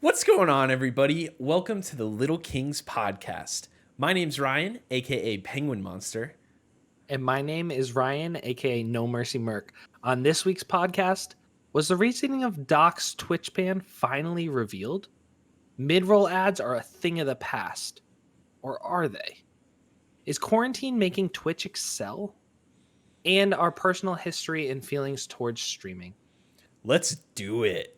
What's going on, everybody? Welcome to the Little Kings podcast. My name's Ryan, aka Penguin Monster. And my name is Ryan, aka No Mercy Merc. On this week's podcast, was the reasoning of Doc's Twitch ban finally revealed? Mid-roll ads are a thing of the past. Or are they? Is quarantine making Twitch excel? And our personal history and feelings towards streaming. Let's do it.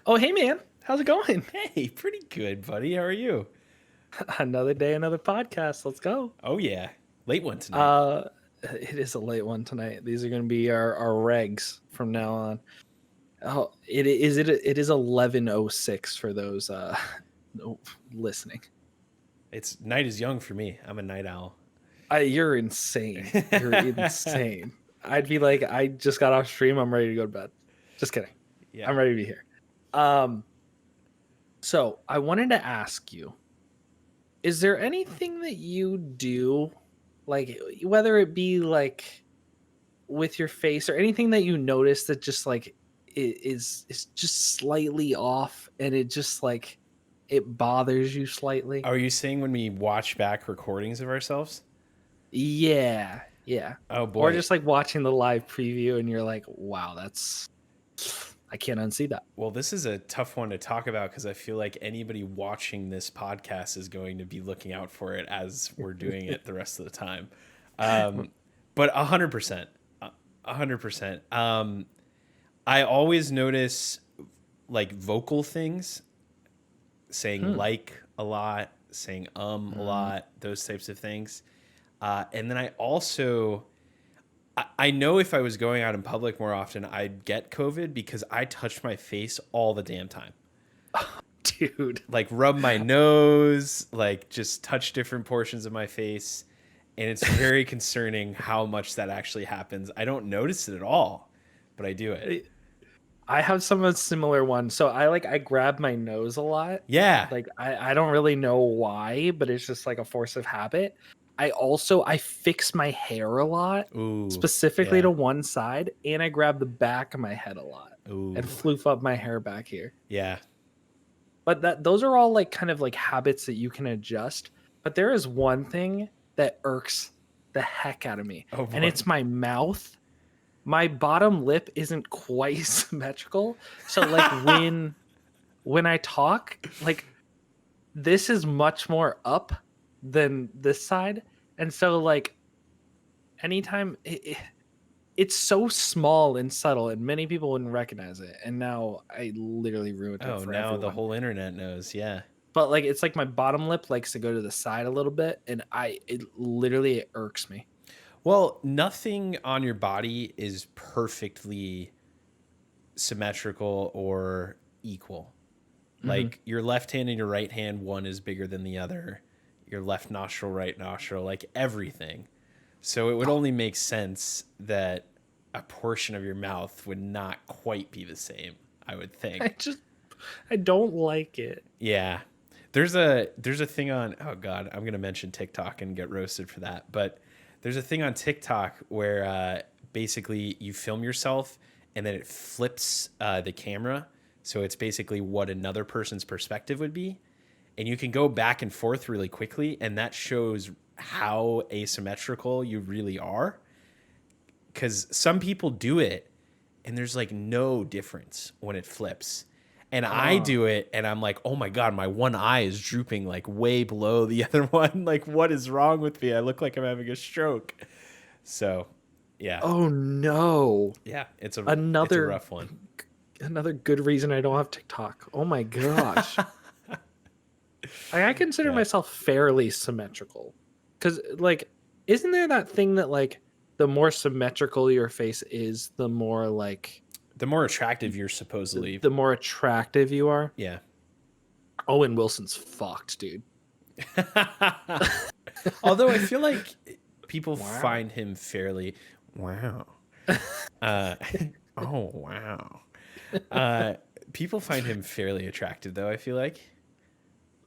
Oh, hey man, how's it going? Hey, pretty good, buddy. How are you? Another day, another podcast. Let's go. Oh, yeah. Late one tonight. It is a late one tonight. These are going to be our regs from now on. Oh, it is 11:06 for those listening. It's night is young for me. I'm a night owl. You're insane. You're insane. I'd be like, I just got off stream. I'm ready to go to bed. Just kidding. Yeah. I'm ready to be here. So I wanted to ask you, is there anything that you do, like whether it be like with your face or anything that you notice that just like is just slightly off and it just like it bothers you slightly? Are you saying when we watch back recordings of ourselves? Yeah. Oh, boy. Or just like watching the live preview and you're like, wow, I can't unsee that. Well, this is a tough one to talk about because I feel like anybody watching this podcast is going to be looking out for it as we're doing it the rest of the time. But 100%. 100%. I always notice like vocal things, saying like a lot, saying a lot, those types of things. And then I also... I know if I was going out in public more often, I'd get COVID because I touch my face all the damn time. Dude. Like rub my nose, like just touch different portions of my face. And it's very concerning how much that actually happens. I don't notice it at all, but I do it. I have some of a similar one. So I grab my nose a lot. Yeah. Like I don't really know why, but it's just like a force of habit. I fix my hair a lot, specifically to one side, and I grab the back of my head a lot and floof up my hair back here. Yeah. But those are all like kind of like habits that you can adjust. But there is one thing that irks the heck out of me, and it's my mouth. My bottom lip isn't quite symmetrical, so like when I talk, like this is much more up than this side, and so like anytime it's so small and subtle and many people wouldn't recognize it, and now I literally ruined it for now everyone. the whole internet knows. Yeah, but like it's like my bottom lip likes to go to the side a little bit, and it literally irks me. Well, nothing on your body is perfectly symmetrical or equal. Like your left hand and your right hand, one is bigger than the other. Your left nostril, right nostril, like everything. So it would only make sense that a portion of your mouth would not quite be the same, I would think. I don't like it. Yeah. There's a thing on, oh God, I'm going to mention TikTok and get roasted for that. But there's a thing on TikTok where basically you film yourself and then it flips the camera. So it's basically what another person's perspective would be. And you can go back and forth really quickly, and that shows how asymmetrical you really are. Because some people do it, and there's like no difference when it flips. And I do it, and I'm like, oh my God, my one eye is drooping like way below the other one. Like, what is wrong with me? I look like I'm having a stroke. So, yeah. Oh no. Yeah, it's a rough one. Another good reason I don't have TikTok. Oh my gosh. I consider myself fairly symmetrical, because like, isn't there that thing that like the more symmetrical your face is, the more attractive you're supposedly, the more attractive you are. Yeah. Owen Wilson's fucked, dude. Although I feel like people find him fairly oh wow. People find him fairly attractive, though, I feel like.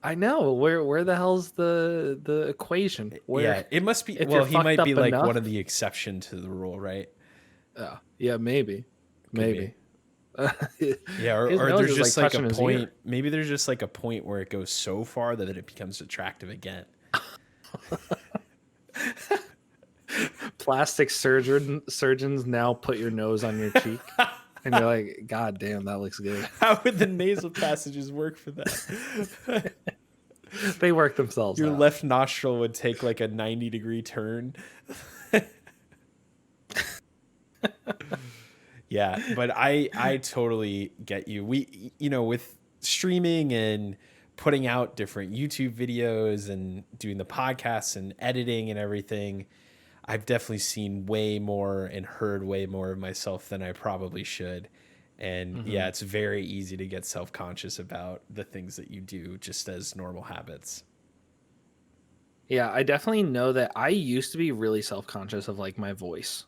I know. Where the hell's the equation? Where Yeah, it must be. if you're Well, he fucked might be up like enough? one of the exception to the rule, right? Yeah, maybe. Could be. Maybe. Yeah, His or nose there's is like just like a touching his point. ear. Maybe there's just like a point where it goes so far that it becomes attractive again. Plastic surgeons now put your nose on your cheek, and you're like, God damn, that looks good. How would the nasal passages work for that? They work themselves Your out. left nostril would take like a 90-degree turn. Yeah, but I totally get you. We, with streaming and putting out different YouTube videos and doing the podcasts and editing and everything, I've definitely seen way more and heard way more of myself than I probably should. And yeah, it's very easy to get self-conscious about the things that you do just as normal habits. Yeah, I definitely know that I used to be really self-conscious of like my voice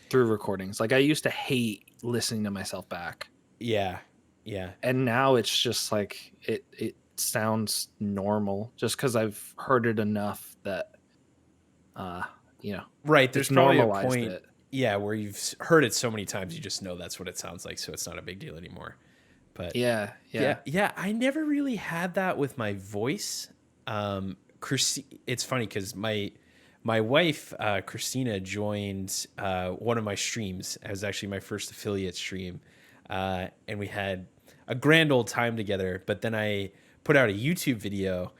through recordings. Like I used to hate listening to myself back. Yeah. Yeah. And now it's just like it sounds normal just cuz I've heard it enough that Right. There's it's probably a normalized point, it. yeah, where you've heard it so many times you just know that's what it sounds like, so it's not a big deal anymore. But Yeah, yeah, yeah. yeah, I never really had that with my voice. It's funny because my wife Christina joined one of my streams. It was actually my first affiliate stream, and we had a grand old time together. But then I put out a YouTube video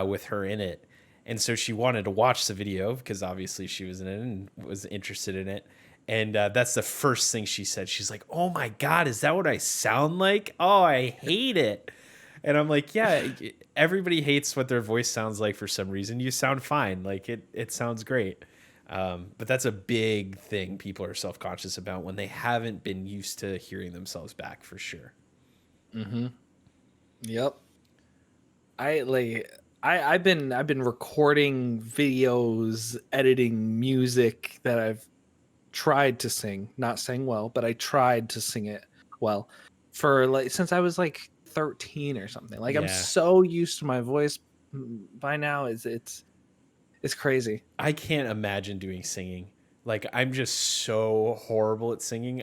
with her in it, and so she wanted to watch the video because obviously she was in it and was interested in it. And that's the first thing she said. She's like, "Oh my God, is that what I sound like? Oh, I hate it." And I'm like, "Yeah, everybody hates what their voice sounds like for some reason. You sound fine. Like it sounds great." But that's a big thing people are self-conscious about when they haven't been used to hearing themselves back, for sure. Yep. I've been recording videos, editing music that I've tried to sing, not sing well, but I tried to sing it well for like since I was like 13 or something. Like I'm Yeah. so used to my voice by now. It's crazy. I can't imagine doing singing. Like I'm just so horrible at singing.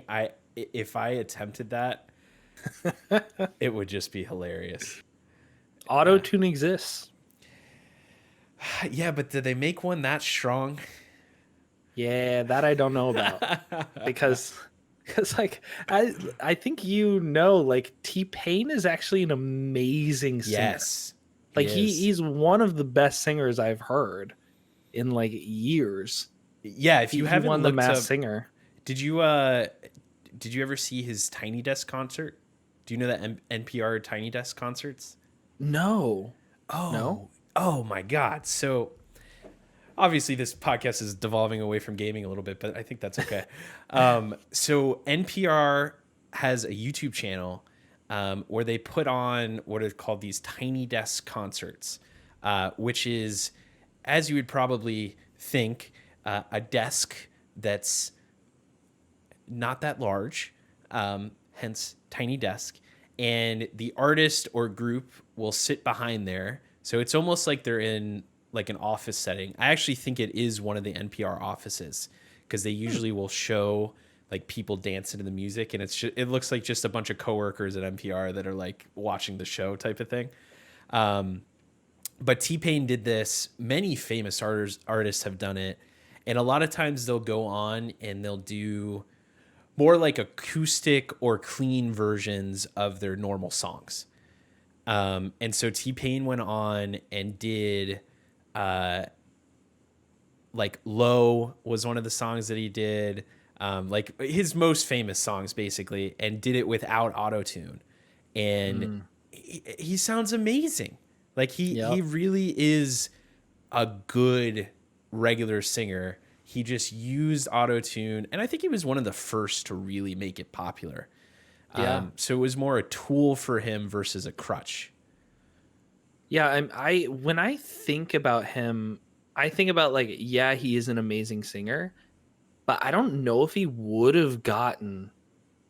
If I attempted that, it would just be hilarious. Auto tune exists. Yeah, but did they make one that strong? Yeah, that I don't know about because like I think like T-Pain is actually an amazing singer. Yes. Like is. he's one of the best singers I've heard in like years. Yeah, if you He haven't won the looked Masked up, Singer. did you ever see his Tiny Desk concert? Do you know that NPR Tiny Desk concerts? No. Oh. No? Oh my God. So obviously this podcast is devolving away from gaming a little bit, but I think that's okay. So NPR has a YouTube channel where they put on what are called these Tiny Desk concerts, which is, as you would probably think, a desk that's not that large, hence tiny desk, and the artist or group will sit behind there. So it's almost like they're in like an office setting. I actually think it is one of the NPR offices because they usually will show like people dancing to the music, and it looks like just a bunch of coworkers at NPR that are like watching the show type of thing. But T-Pain did this. Many famous artists have done it. And a lot of times they'll go on and they'll do more like acoustic or clean versions of their normal songs. And so T-Pain went on and did like Low was one of the songs that he did, like his most famous songs basically, and did it without auto-tune. And he sounds amazing. Like he really is a good regular singer. He just used auto-tune, and I think he was one of the first to really make it popular. Yeah. So it was more a tool for him versus a crutch. Yeah, I when I think about him, I think about like, yeah, he is an amazing singer, but I don't know if he would have gotten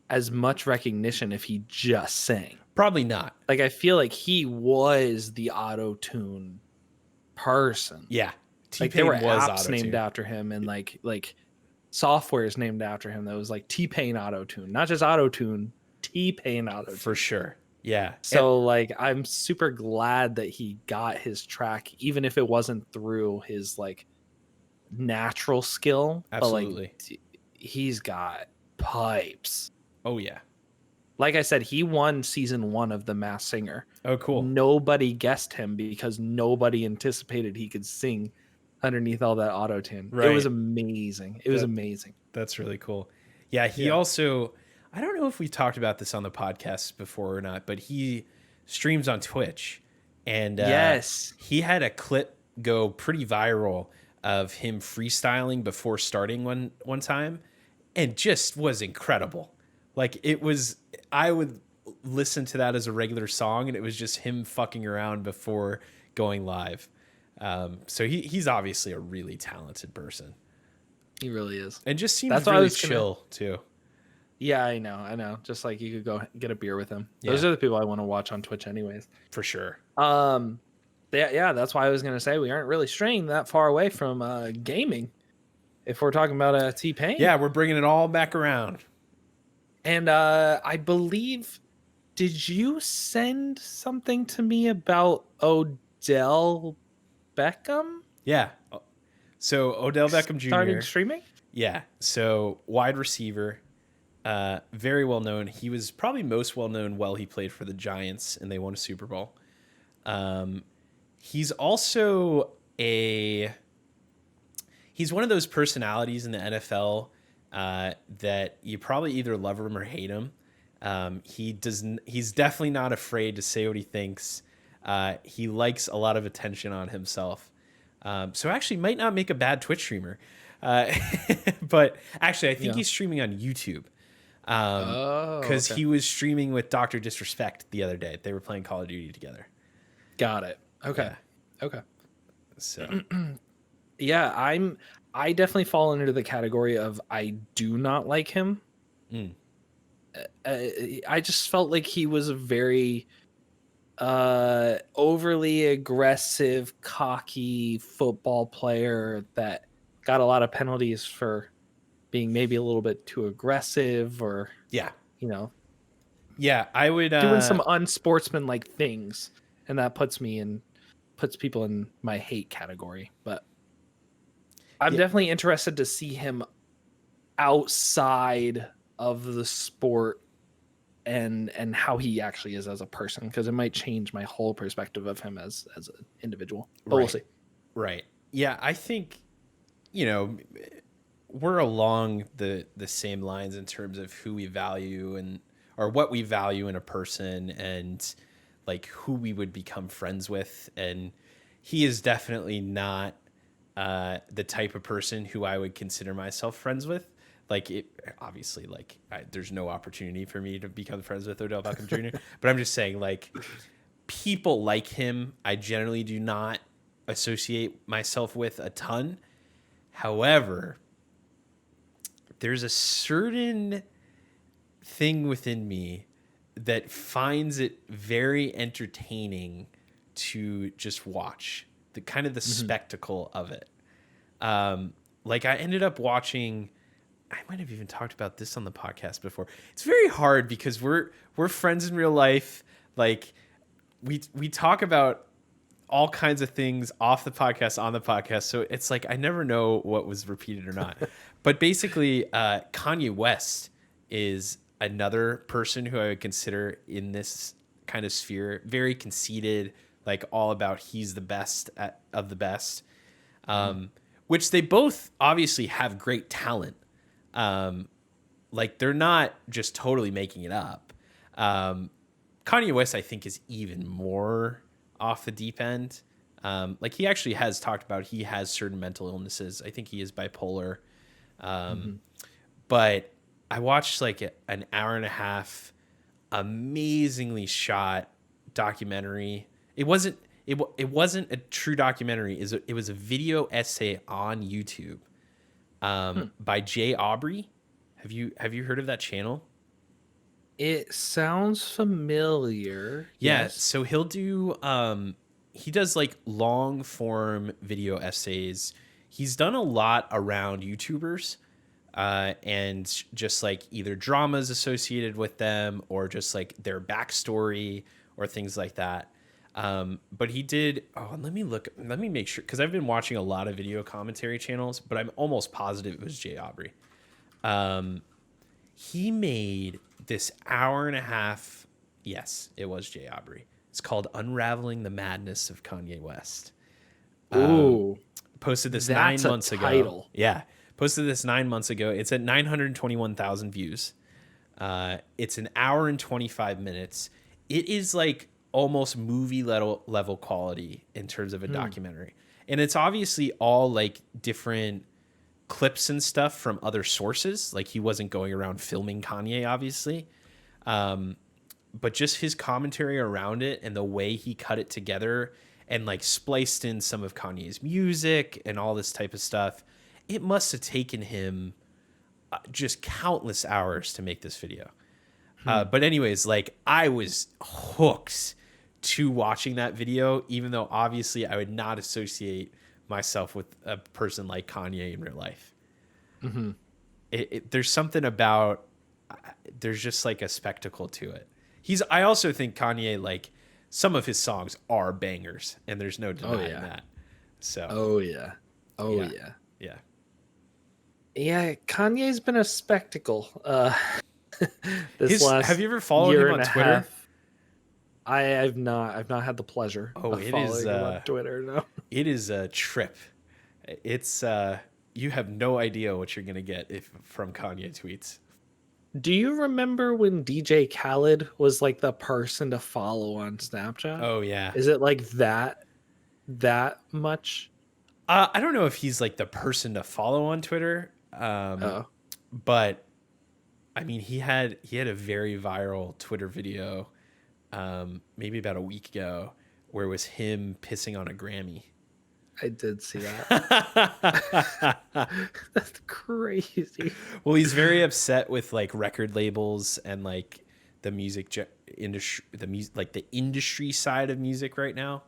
as much recognition if he just sang. Probably not. Like, I feel like he was the auto-tune person. Yeah. Like, there were T-Pain was apps named auto-tune. after him, and like software is named after him that was like T-Pain auto-tune, not just auto-tune, T-Pain auto-tune. For sure. Yeah. So like, I'm super glad that he got his track, even if it wasn't through his like natural skill. Absolutely. But like, he's got pipes. Oh yeah. Like I said, he won season 1 of The Masked Singer. Oh, cool. Nobody guessed him because nobody anticipated he could sing underneath all that auto tune. Right. It was amazing. It was amazing. That's really cool. Yeah, he also, I don't know if we talked about this on the podcast before or not, but he streams on Twitch. And yes, he had a clip go pretty viral of him freestyling before starting one time, and just was incredible. Like, it was, I would listen to that as a regular song, and it was just him fucking around before going live. So he's obviously a really talented person. he really is. And just seems really chill too. Yeah, I know. Just like, you could go get a beer with him. Those are the people I want to watch on Twitch anyways. For sure. Yeah, that's why I was going to say we aren't really straying that far away from gaming. If we're talking about T-Pain. Yeah, we're bringing it all back around. And I believe, did you send something to me about Odell Beckham? Yeah. So Odell Beckham Jr. starting streaming? Yeah. So wide receiver, very well known. He was probably most well known while he played for the Giants and they won a Super Bowl. He's also he's one of those personalities in the NFL that you probably either love him or hate him. He's definitely not afraid to say what he thinks. He likes a lot of attention on himself. So actually might not make a bad Twitch streamer. But actually I think he's streaming on YouTube. Because he was streaming with Dr. Disrespect the other day. They were playing Call of Duty together. Got it. Okay. Yeah. Okay. So yeah, I definitely fall into the category of I do not like him. I just felt like he was a very overly aggressive, cocky football player that got a lot of penalties for being maybe a little bit too aggressive, or yeah, I would doing some unsportsmanlike things, and that puts people in my hate category. But I'm definitely interested to see him outside of the sport and how he actually is as a person, because it might change my whole perspective of him as an individual. But we'll see. Right. Yeah, I think, we're along the same lines in terms of who we value or what we value in a person, and like who we would become friends with. And he is definitely not the type of person who I would consider myself friends with. Like, obviously, like, there's no opportunity for me to become friends with Odell Beckham Jr. But I'm just saying, like, people like him, I generally do not associate myself with a ton. However, there's a certain thing within me that finds it very entertaining to just watch the spectacle of it. Like, I ended up watching, I might have even talked about this on the podcast before. It's very hard because we're friends in real life. Like, we talk about all kinds of things off the podcast, on the podcast. So it's like, I never know what was repeated or not. But basically, Kanye West is another person who I would consider in this kind of sphere. Very conceited, like all about he's the best of the best. Which they both obviously have great talent. Like, they're not just totally making it up. Kanye West, I think, is even more off the deep end. Like, he actually has talked about he has certain mental illnesses. I think he is bipolar. But I watched like an hour and a half amazingly shot documentary. It wasn't a true documentary. It was a video essay on YouTube by Jay Aubrey. Have you heard of that channel? It sounds familiar. Yeah, Yes. so he'll do he does like long form video essays. He's done a lot around YouTubers and just like either dramas associated with them or just like their backstory or things like that. But he did. Oh, and let me make sure because I've been watching a lot of video commentary channels, but I'm almost positive it was Jay Aubrey. He made this hour and a half. Yes, it was Jay Aubrey. It's called Unraveling the Madness of Kanye West. Ooh, Posted this that's 9 months a ago. title. Yeah. Posted this 9 months ago. It's at 921,000 views. It's an hour and 25 minutes. It is like almost movie level quality in terms of a documentary. And it's obviously all like different clips and stuff from other sources. Like he wasn't going around filming Kanye, obviously. But just his commentary around it and the way he cut it together and like spliced in some of Kanye's music and all this type of stuff. It must have taken him just countless hours to make this video. But anyways, like I was hooked to watching that video, even though obviously I would not associate myself with a person like Kanye in real life. There's something about, there's just like a spectacle to it. I also think Kanye, like some of his songs are bangers and there's no denying that. So, Oh yeah. Oh yeah. Yeah. Yeah, Kanye's been a spectacle. This last have you ever followed year him and on a Twitter? half. I've not had the pleasure of It following is, him on Twitter. No. it is a trip. It's, you have no idea what you're going to get from Kanye tweets. Do you remember when DJ Khaled was like the person to follow on Snapchat? Oh yeah. Is it like that much? I don't know if he's like the person to follow on Twitter. But I mean, he had a very viral Twitter video, maybe about a week ago, where it was him pissing on a Grammy. I did see that. That's crazy. Well, he's very upset with like record labels and like the music industry, the industry side of music right now.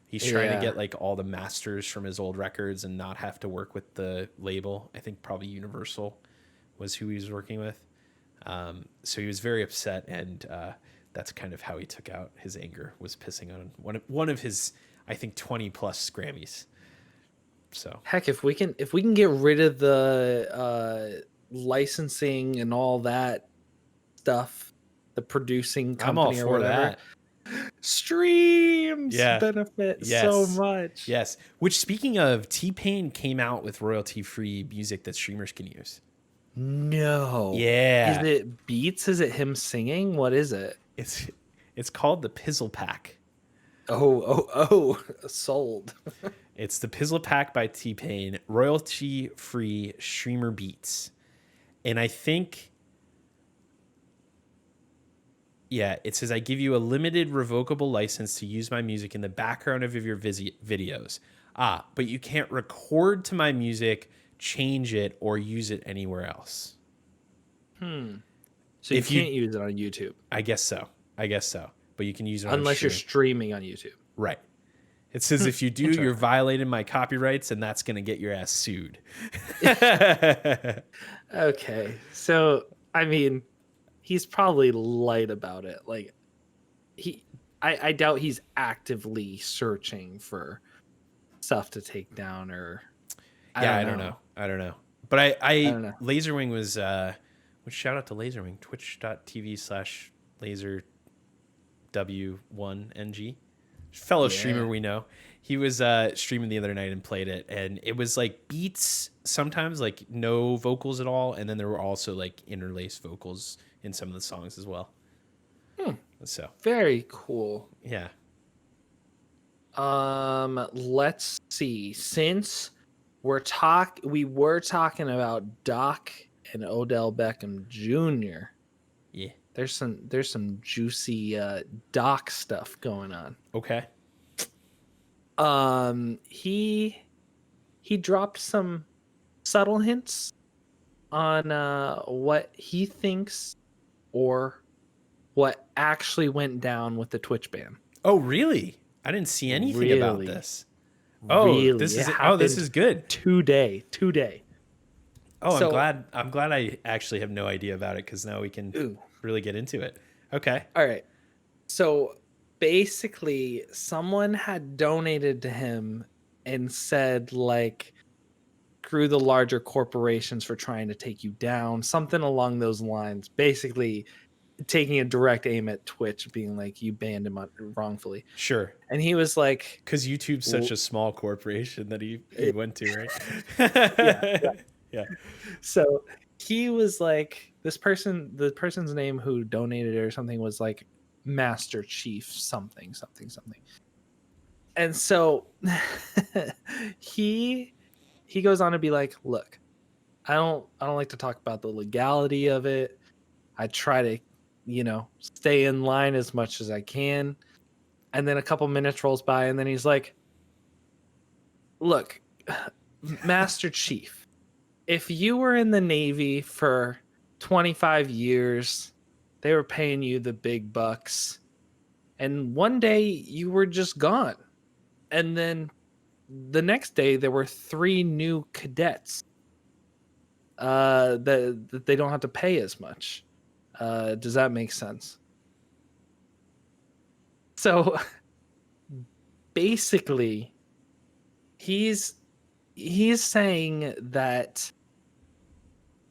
He's trying to get like all the masters from his old records and not have to work with the label. I think probably Universal was who he was working with. So he was very upset, and that's kind of how he took out his anger, was pissing on one of his, I think, 20 plus Grammys. So heck, if we can get rid of the licensing and all that stuff, the producing company or whatever, streams benefit so much. Yes. Which, speaking of, T-Pain came out with royalty-free music that streamers can use. No. Yeah. Is it beats? Is it him singing? What is it? It's called the Pizzle Pack. Oh, sold. It's the Pizzle Pack by T-Pain, royalty-free streamer beats. And I think, yeah, it says, I give you a limited revocable license to use my music in the background of your videos. But you can't record to my music, change it, or use it anywhere else. So you can't use it on YouTube. I guess so. But you can use it unless you're streaming on YouTube. Right. It says if you do, you're violating my copyrights, and that's going to get your ass sued. Okay. So, I mean, he's probably light about it. Like, I doubt he's actively searching for stuff to take down or. I don't know. But I don't know. Laserwing was, which shout out to Laserwing, twitch.tv/laserw1ng. Fellow streamer we know. He was streaming the other night and played it, and it was like beats sometimes, like no vocals at all, and then there were also like interlaced vocals in some of the songs as well. So very cool. Yeah. Let's see. Since we were talking about Doc and Odell Beckham Jr. Yeah. There's some juicy Doc stuff going on. Okay. He dropped some subtle hints on what he thinks or what actually went down with the Twitch ban. Oh, really? I didn't see anything about this. Oh, Really, it this happened is good. Today. Oh, So, I'm glad I actually have no idea about it, because now we can really get into it. Okay. all right. So basically, someone had donated to him and said, like, screw the larger corporations for trying to take you down, something along those lines. Basically, taking a direct aim at Twitch, being like, you banned him wrongfully. Sure. And he was like, Because YouTube's such a small corporation that he went to, right? yeah. Yeah. So he was like, the person's name who donated it or something was like Master Chief something. And so he goes on to be like, look, I don't like to talk about the legality of it. I try to, stay in line as much as I can. And then a couple minutes rolls by, and then he's like, look, Master Chief, if you were in the Navy for 25 years, they were paying you the big bucks, and one day you were just gone. And then the next day there were 3 new cadets that they don't have to pay as much. Does that make sense? So basically, he's saying that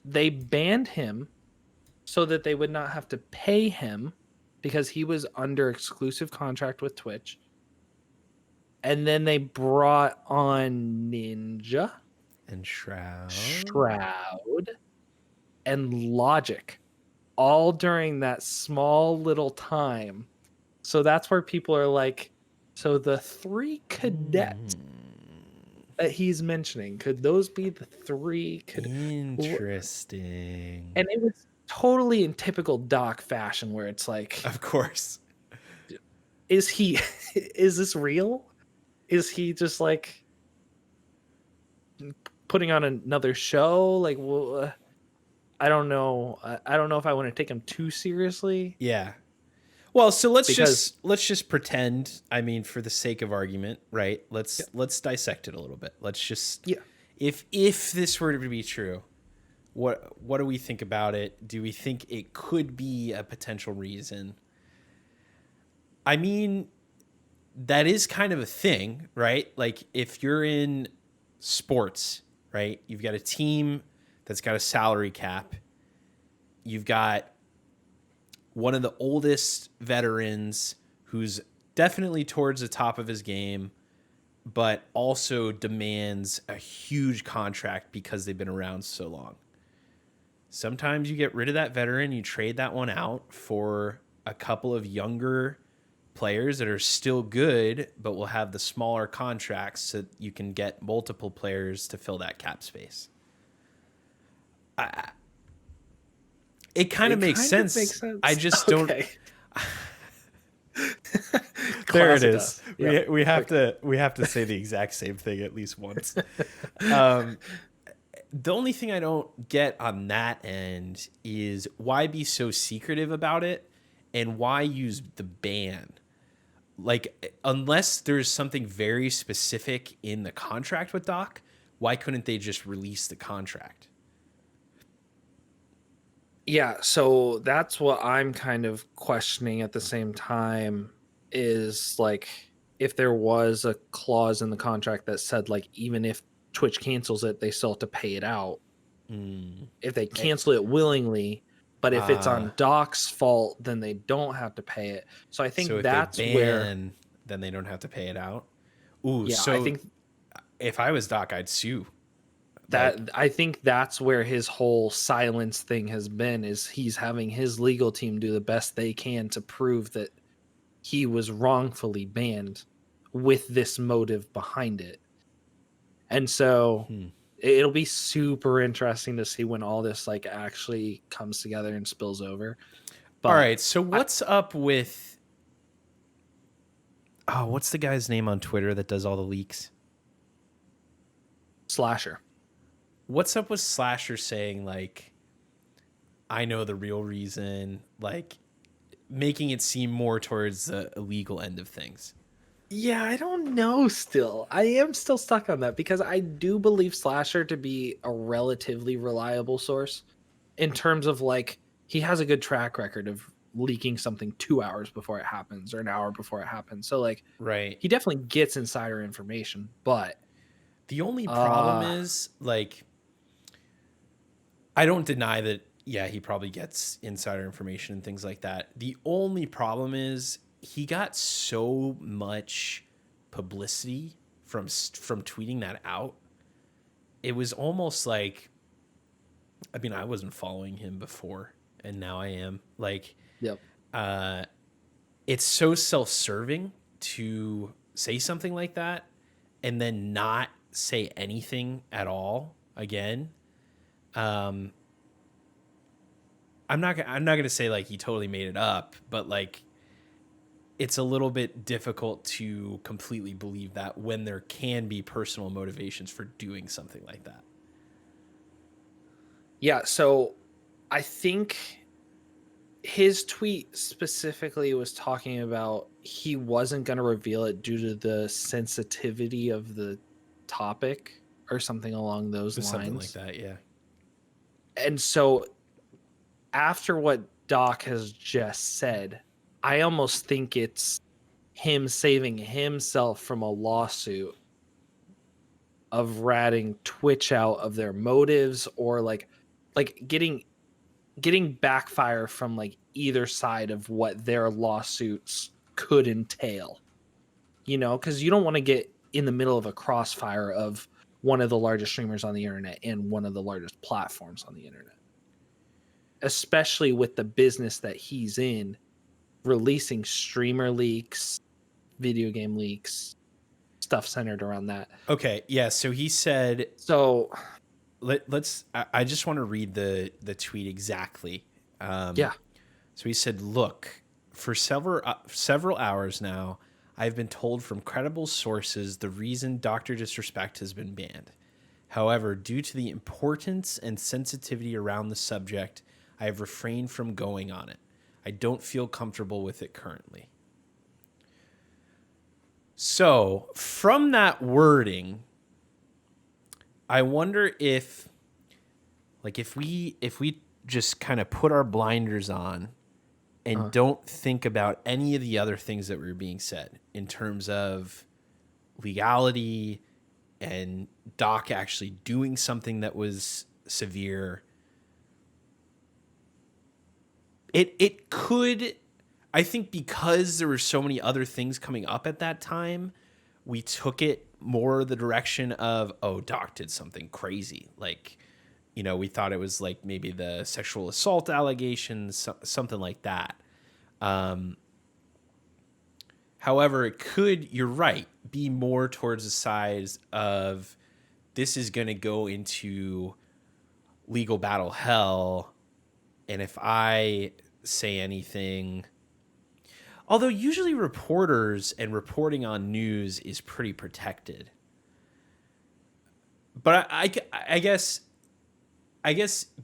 they banned him so that they would not have to pay him because he was under exclusive contract with Twitch. And then they brought on Ninja And Shroud and Logic all during that small little time. So that's where people are like, so the 3 cadets that he's mentioning, could those be the 3 Interesting. And it was totally in typical Doc fashion where it's like, of course, is this real? Is he just like putting on another show? Like, well, I don't know. I don't know if I want to take him too seriously. Yeah. Well, so let's just pretend, I mean, for the sake of argument, right? Let's dissect it a little bit. Let's just if this were to be true, what do we think about it? Do we think it could be a potential reason? I mean, that is kind of a thing, right? Like, if you're in sports, right? You've got a team that's got a salary cap. You've got one of the oldest veterans who's definitely towards the top of his game, but also demands a huge contract because they've been around so long. Sometimes you get rid of that veteran, you trade that one out for a couple of younger players that are still good, but will have the smaller contracts so you can get multiple players to fill that cap space. It kind of makes sense. I just don't. There it is. Yep. We have to say the exact same thing at least once. The only thing I don't get on that end is why be so secretive about it, and why use the ban? Like, unless there's something very specific in the contract with Doc, why couldn't they just release the contract? Yeah, so that's what I'm kind of questioning at the same time, is like, if there was a clause in the contract that said, like, even if Twitch cancels it, they still have to pay it out. If they cancel it willingly, but if it's on Doc's fault, then they don't have to pay it. So I think that's where then they don't have to pay it out. Ooh, yeah, so I think if I was Doc, I'd sue. I think that's where his whole silence thing has been, is he's having his legal team do the best they can to prove that he was wrongfully banned with this motive behind it. And so it'll be super interesting to see when all this like actually comes together and spills over. But all right, so what's up with what's the guy's name on Twitter that does all the leaks? Slasher. What's up with Slasher saying, like, I know the real reason? Like, making it seem more towards the illegal end of things. Yeah, I don't know still. I am still stuck on that because I do believe Slasher to be a relatively reliable source in terms of like he has a good track record of leaking something 2 hours before it happens or an hour before it happens. So like Right. he definitely gets insider information, but The only problem uh is, like, I don't deny that, yeah, he probably gets insider information and things like that. The only problem is he got so much publicity from tweeting that out. It was almost like, I mean, I wasn't following him before and now I am. Like, yep. uh it's so self-serving to say something like that and then not say anything at all again. Um I'm not going to say like he totally made it up, but like it's a little bit difficult to completely believe that when there can be personal motivations for doing something like that. Yeah, so I think his tweet specifically was talking about he wasn't going to reveal it due to the sensitivity of the topic or something along those Just something like lines. that, yeah. And so after what Doc has just said, I almost think it's him saving himself from a lawsuit of ratting Twitch out of their motives or like getting backfire from like either side of what their lawsuits could entail. You know, cuz you don't want to get in the middle of a crossfire of one of the largest streamers on the internet and one of the largest platforms on the internet. Especially with the business that he's in, releasing streamer leaks, video game leaks, stuff centered around that. Okay, yeah, so he said, So, let's I just want to read the tweet exactly. yeah. So he said, "Look, for several hours now, I've been told from credible sources the reason Dr. Disrespect has been banned. However, due to the importance and sensitivity around the subject, I have refrained from going on it. I don't feel comfortable with it currently." So, from that wording, I wonder if, like, if we just kind of put our blinders on and Uh, don't think about any of the other things that were being said in terms of legality and Doc actually doing something that was severe. It could, I think, because there were so many other things coming up at that time, we took it more the direction of, oh, Doc did something crazy. Like, we thought it was like maybe the sexual assault allegations, something like that. Um, However, it could, you're right, be more towards the side of this is going to go into legal battle hell. And if I say anything, although usually reporters and reporting on news is pretty protected. But I guess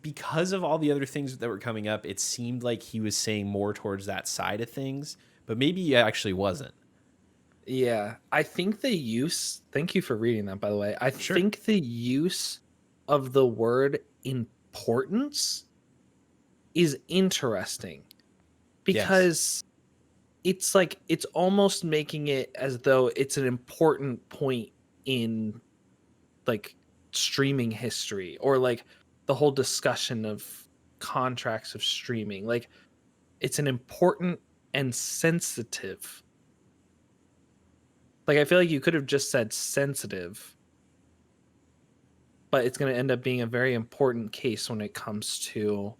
because of all the other things that were coming up, it seemed like he was saying more towards that side of things, but maybe he actually wasn't. yeah. I think the use, thank you for reading that, by the way. I Sure. think the use of the word importance is interesting Yes. because it's like it's almost making it as though it's an important point in like streaming history or like the whole discussion of contracts of streaming. Like it's an important and sensitive. Like I feel like you could have just said sensitive, but it's going to end up being a very important case when it comes to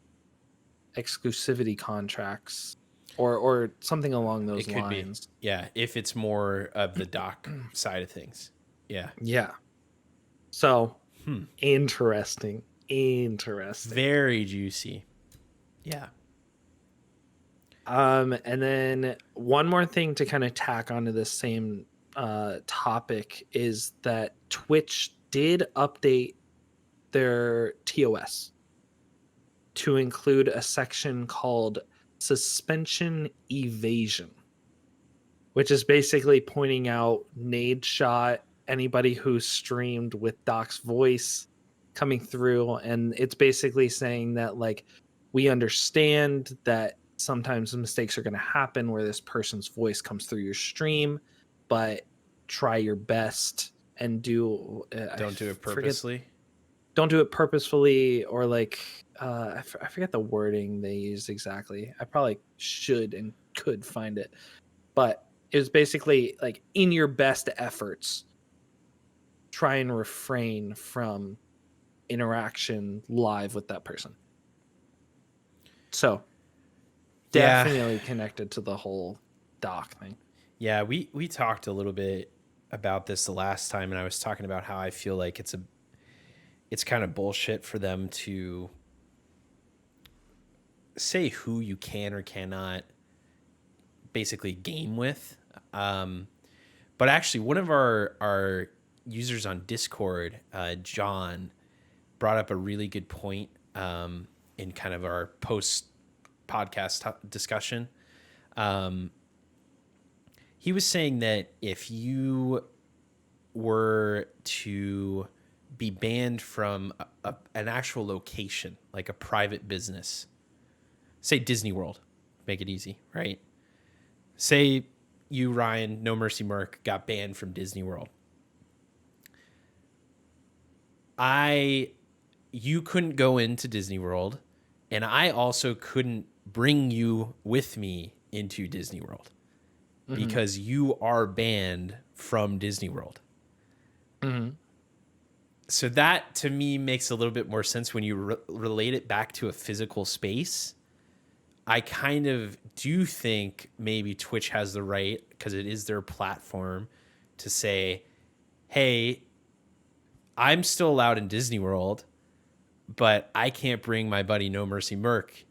exclusivity contracts or something along It those could be. lines. Yeah, if it's more of the doc side of things. Yeah. Yeah. So Hmm. interesting. Interesting. Very juicy. Yeah. And then one more thing to kind of tack onto this same topic is that Twitch did update their TOS to include a section called suspension evasion, which is basically pointing out Nade shot, anybody who streamed with Doc's voice coming through. And it's basically saying that, like, we understand that sometimes mistakes are going to happen where this person's voice comes through your stream, but try your best and don't do it purposely. Don't do it purposefully, or like, I forget the wording they used exactly. I probably should and could find it, but it was basically like, in your best efforts, try and refrain from interaction live with that person. So definitely connected to the whole Doc thing. Yeah, we talked a little bit about this the last time, and I was talking about how I feel like it's kind of bullshit for them to say who you can or cannot basically game with. But actually, one of our users on Discord, John, brought up a really good point in kind of our post podcast discussion. He was saying that if you were to be banned from an actual location, like a private business, say Disney World, make it easy, right? Say you, Ryan, No Mercy Merc, got banned from Disney World. You couldn't go into Disney World, and I also couldn't bring you with me into Disney World because you are banned from Disney World. Mm-hmm. So that, to me, makes a little bit more sense when you relate it back to a physical space. I kind of do think maybe Twitch has the right, because it is their platform, to say, hey, I'm still allowed in Disney World, but I can't bring my buddy No Mercy Merc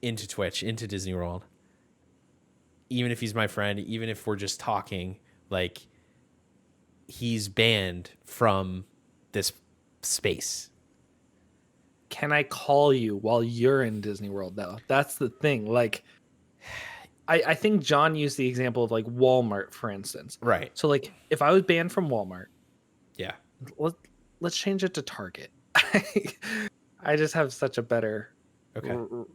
into Twitch, into Disney World. Even if he's my friend, even if we're just talking, like, he's banned from this space. Can I call you while you're in Disney World, though? That's the thing. Like, I think John used the example of like Walmart, for instance. Right. So like, if I was banned from Walmart, yeah, let's change it to Target. I just have such a better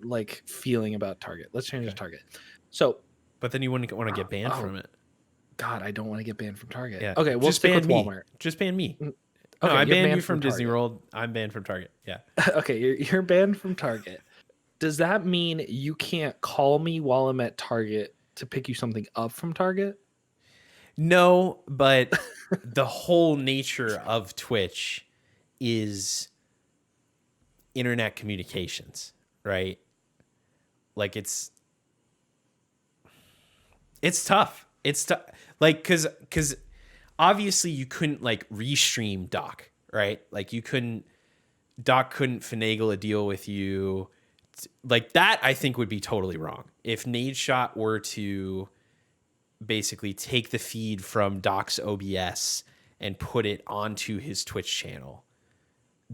like feeling about Target. Let's change it to Target. So, but then you wouldn't want to get banned from it. God, I don't want to get banned from Target. Yeah. Okay, we'll stick with Walmart. Just ban me. Okay, no, I banned you from Disney World. I'm banned from Target. Yeah. Okay, you're banned from Target. Does that mean you can't call me while I'm at Target to pick you something up from Target? No, but the whole nature of Twitch is internet communications, right? Like, it's tough. It's tough. Like, because obviously you couldn't like restream Doc, right? Like, Doc couldn't finagle a deal with you. Like, that I think would be totally wrong. If Nadeshot were to basically take the feed from Doc's OBS and put it onto his Twitch channel,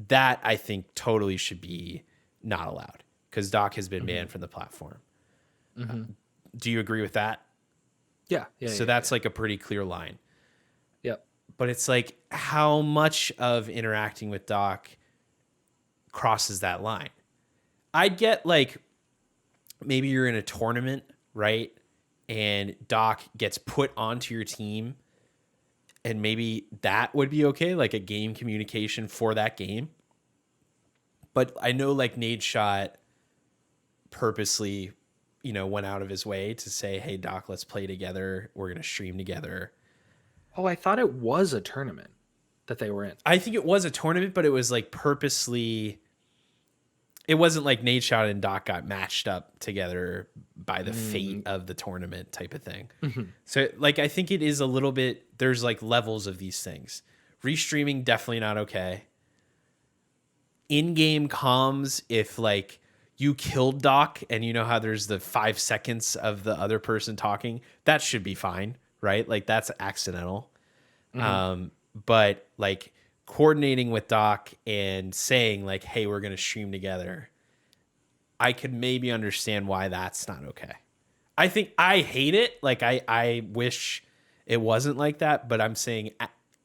that I think totally should be not allowed, because Doc has been banned from the platform. Do you agree with that? Yeah. So that's like a pretty clear line. Yep. But it's like, how much of interacting with Doc crosses that line? I'd get like, maybe you're in a tournament, right? And Doc gets put onto your team, and maybe that would be okay, like a game communication for that game. But I know like Nadeshot purposely, went out of his way to say, hey, Doc, let's play together. We're going to stream together. Oh, I thought it was a tournament that they were in. I think it was a tournament, but it was like purposely. It wasn't like Nadeshot and Doc got matched up together by the fate of the tournament type of thing. So like, I think it is a little bit, there's like levels of these things. Restreaming, definitely not okay. In-game comms, if like you killed Doc and you know how there's the 5 seconds of the other person talking, that should be fine, right? Like, that's accidental. But like, coordinating with Doc and saying like, hey, we're going to stream together, I could maybe understand why that's not okay. I think I hate it. Like I wish it wasn't like that, but I'm saying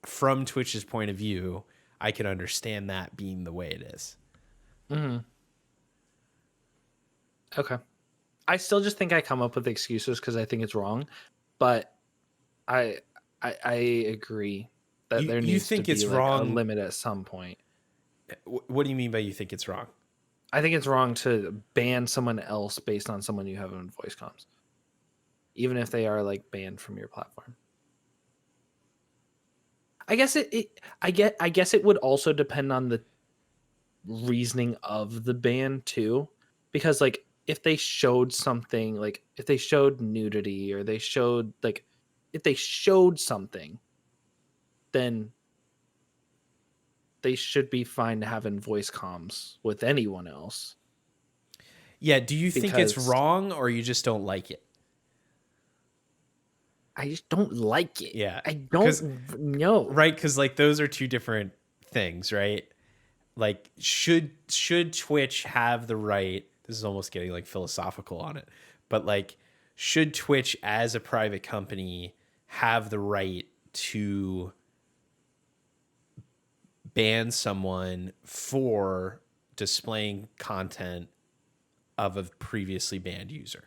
from Twitch's point of view, I can understand that being the way it is. Mm-hmm. Okay. I still just think I come up with excuses because I think it's wrong, but I I agree that there You needs to think be it's like a wrong? limit at some point. What do you mean by you think it's wrong? I think it's wrong to ban someone else based on someone you have in voice comms, even if they are like banned from your platform. I guess I guess it would also depend on the reasoning of the ban too, because like if they showed something, like if they showed nudity or they showed like if they showed something, then they should be fine having voice comms with anyone else. Yeah, do you think it's Because wrong or you just don't like it? I just don't like it. Yeah. I Cuz don't know. right, cuz like those are two different things, right? Like should Twitch have the right, this is almost getting like philosophical on it, but like should Twitch as a private company have the right to ban someone for displaying content of a previously banned user?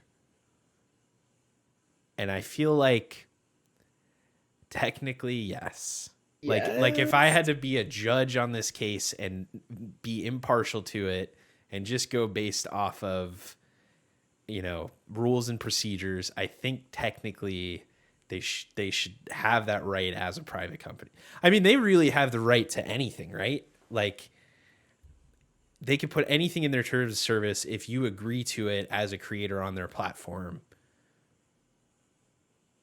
And I feel like technically yes. Like if I Yes. had to be a judge on this case and be impartial to it and just go based off of, you know, rules and procedures, I think technically they should have that right as a private company. I mean, they really have the right to anything, right? Like they could put anything in their terms of service if you agree to it as a creator on their platform.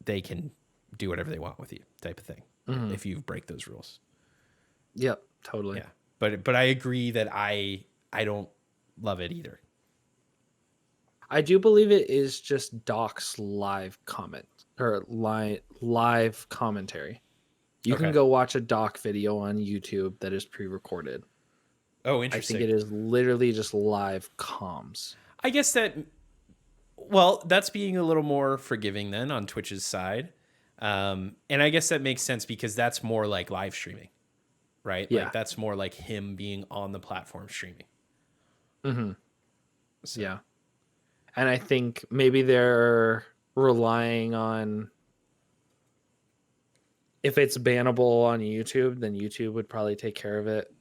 They can do whatever they want with you, type of thing, Mm-hmm. if you break those rules. Yep, totally. Yeah, but I agree that I don't love it either. I do believe it is just Doc's live comment or live commentary. You can Okay. go watch a Doc video on YouTube that is pre-recorded. Oh, I think interesting. it is literally just live comms. I guess that, well, that's being a little more forgiving then on Twitch's side. And I guess that makes sense because that's more like live streaming, right? Like Yeah. that's more like him being on the platform streaming. Mm-hmm. So, Yeah. And I think maybe they're relying on, if it's bannable on YouTube, then YouTube would probably take care of it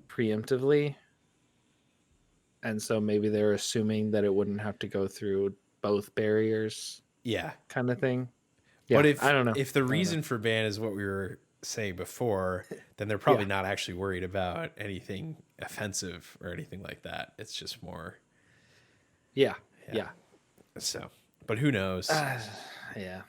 preemptively. And so maybe they're assuming that it wouldn't have to go through both barriers, yeah. kind of thing. But Yeah, I don't know. if the I don't know. reason for ban is what we were saying before, then they're Yeah. probably not actually worried about anything offensive or anything like that. It's just more, Yeah. yeah. Yeah. So, but who knows? Yeah.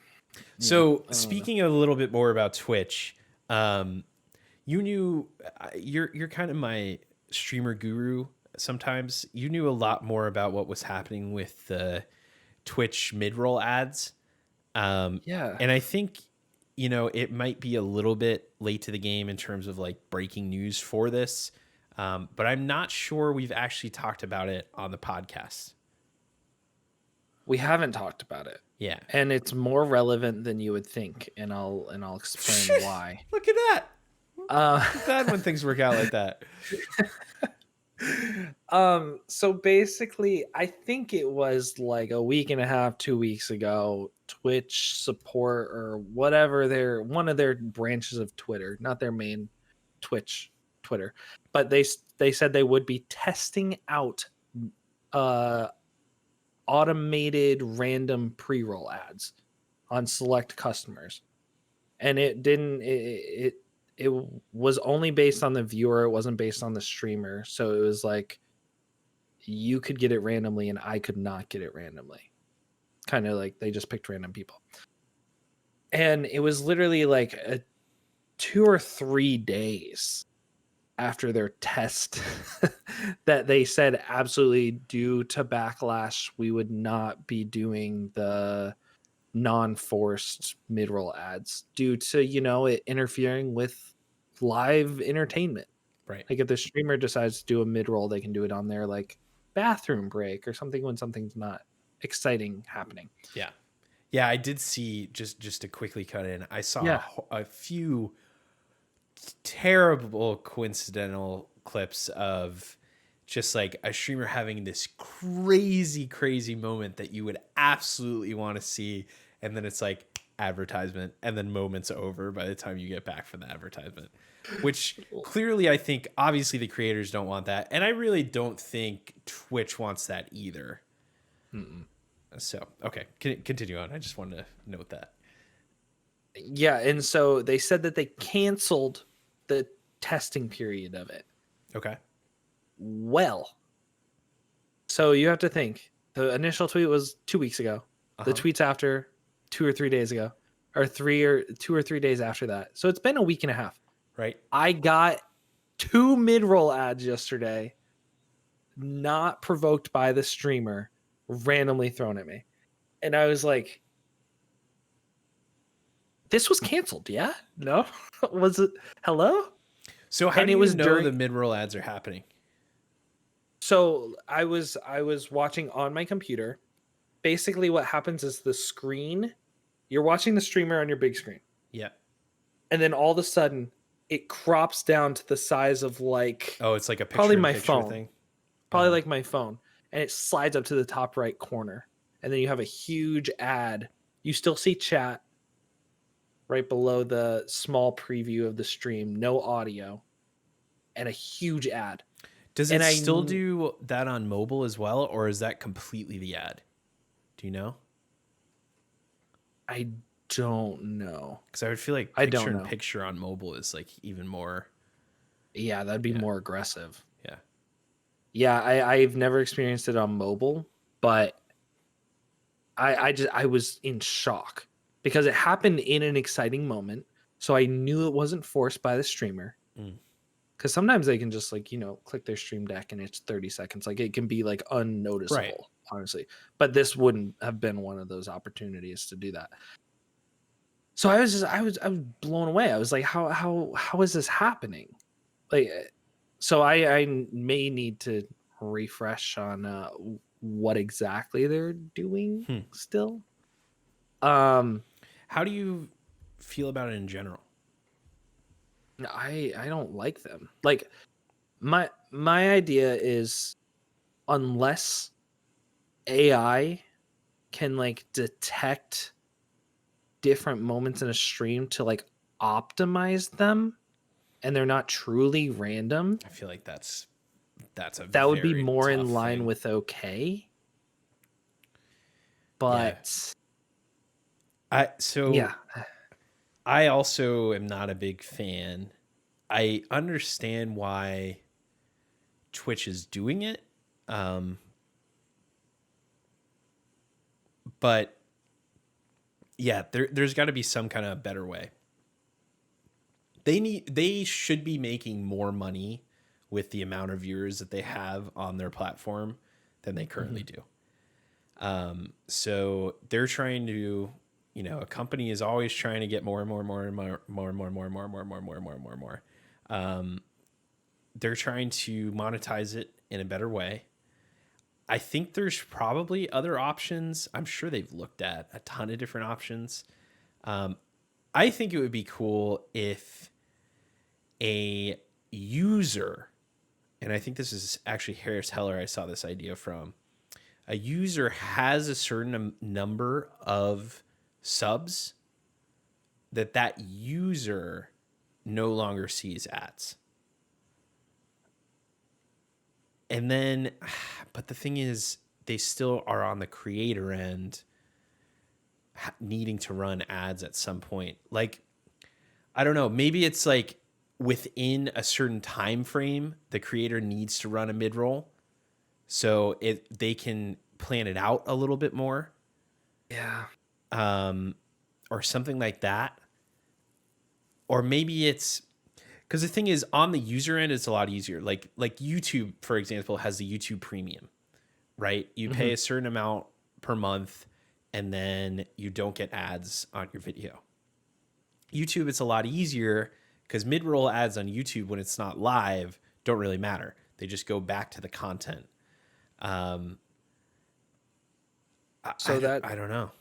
So speaking a little bit more about Twitch, you knew you're kind of my streamer guru. Sometimes you knew a lot more about what was happening with the Twitch mid-roll ads. Yeah. And I think, you know, it might be a little bit late to the game in terms of like breaking news for this. But I'm not sure we've actually talked about it on the podcast. We haven't talked about it. Yeah. And it's more relevant than you would think, and I'll explain why. Look at that. Uh Glad when things work out like that. so basically I think it was like a week and a half, 2 weeks ago, Twitch support or whatever, one of their branches of Twitter, not their main Twitter, but they said they would be testing out automated random pre-roll ads on select customers. And it was only based on the viewer, it wasn't based on the streamer. So it was like you could get it randomly and I could not get it randomly. Kind of like they just picked random people. And it was literally like 2 or 3 days after their test that they said absolutely due to backlash we would not be doing the non-forced mid-roll ads due to, you know, it interfering with live entertainment. Right. Like if the streamer decides to do a mid-roll, they can do it on their like bathroom break or something when something's not exciting happening. Yeah. Yeah, I did see, just to quickly cut in, I saw Yeah. a few terrible coincidental clips of just like a streamer having this crazy moment that you would absolutely want to see, and then it's like advertisement, and then moments over by the time you get back from the advertisement, which clearly I think obviously the creators don't want that, and I really don't think Twitch wants that either. Mm-mm. So okay, continue on. I just wanted to note that. Yeah, and so they said that they canceled the testing period of it. Okay. Well, so you have to think the initial tweet was 2 weeks ago. The tweets after 2 or 3 days ago, or 2 or 3 days after that. So it's been a week and a half. Right. I got 2 mid-roll ads yesterday, not provoked by the streamer, randomly thrown at me. And I was like, this was canceled, yeah? No? Was it? Hello? So how And do it you was know the mid-roll ads are happening? So I was watching on my computer. Basically what happens is the screen, you're watching the streamer on your big screen. Yeah. And then all of a sudden it crops down to the size of like, oh, it's like a picture probably my picture phone. thing. Probably like my phone. And it slides up to the top right corner. And then you have a huge ad. You still see chat right below the small preview of the stream, no audio, and a huge ad. Does it still do that on mobile as well, or is that completely the ad? Do you know? I don't know. Because I would feel like picture on mobile is like even more. Yeah, that'd be more aggressive. Yeah. Yeah, I've never experienced it on mobile, but I was in shock because it happened in an exciting moment. So I knew it wasn't forced by the streamer. Because sometimes they can just like, click their stream deck and it's 30 seconds. Like it can be like unnoticeable, honestly. But this wouldn't have been one of those opportunities to do that. So I was blown away. I was like, how is this happening? Like, so I may need to refresh on what exactly they're doing still. How do you feel about it in general? I don't like them. Like my idea is, unless AI can like detect different moments in a stream to like optimize them and they're not truly random, I feel like that would be more in line thing. with okay. But I also am not a big fan. I understand why Twitch is doing it. But yeah, there's got to be some kind of better way. They should be making more money with the amount of viewers that they have on their platform than they currently do. So they're trying to, a company is always trying to get more and more and more and more and more and more and more and more and more and more and more and more and more. They're trying to monetize it in a better way. I think there's probably other options. I'm sure they've looked at a ton of different options. I think it would be cool if a user, and I think this is actually Harris Heller I saw this idea from, a user has a certain number of subs that user no longer sees ads. And then, but the thing is, they still are on the creator end needing to run ads at some point. Like, I don't know, maybe it's like within a certain time frame, the creator needs to run a mid-roll so they can plan it out a little bit more. Yeah. Or something like that. Or maybe it's because the thing is, on the user end, it's a lot easier. Like YouTube, for example, has the YouTube Premium, right? You pay a certain amount per month, and then you don't get ads on your video. YouTube, it's a lot easier because mid-roll ads on YouTube, when it's not live, don't really matter. They just go back to the content. Um, So I don't know.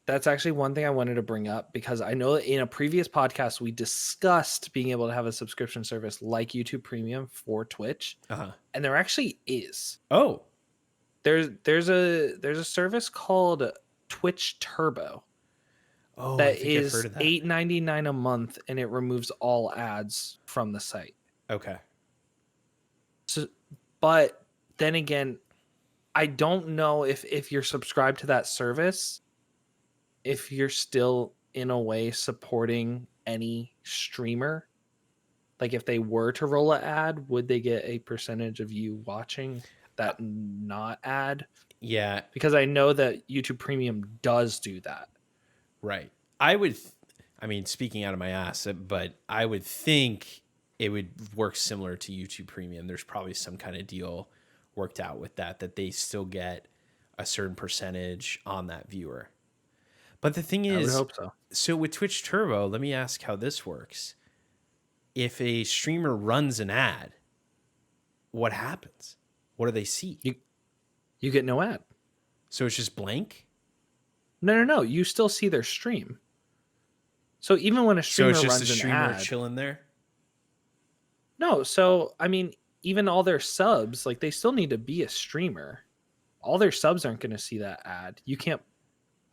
that's actually one thing I wanted to bring up, because I know that in a previous podcast we discussed being able to have a subscription service like YouTube Premium for Twitch, Uh-huh. and there actually is. Oh, There's a service called Twitch Turbo oh, I that think I've heard is of that. $8.99 a month, and it removes all ads from the site. Okay. So, but then again, I don't know if you're subscribed to that service, if you're still in a way supporting any streamer. Like if they were to roll an ad, would they get a percentage of you watching Uh, that not ad? yeah, Because I know that YouTube Premium does do that. right. I mean, speaking out of my ass, but I would think it would work similar to YouTube Premium. There's probably some kind of deal worked out with that they still get a certain percentage on that viewer. But the thing I would is, hope so. so with Twitch Turbo, let me ask how this works. If a streamer runs an ad, what happens? What do they see? You get no ad. So it's just blank? No. You still see their stream. So even when a So it's streamer just a runs an streamer ad, chilling there? no. So I mean, even all their subs, like they still need to be a streamer. All their subs aren't going to see that ad. You can't,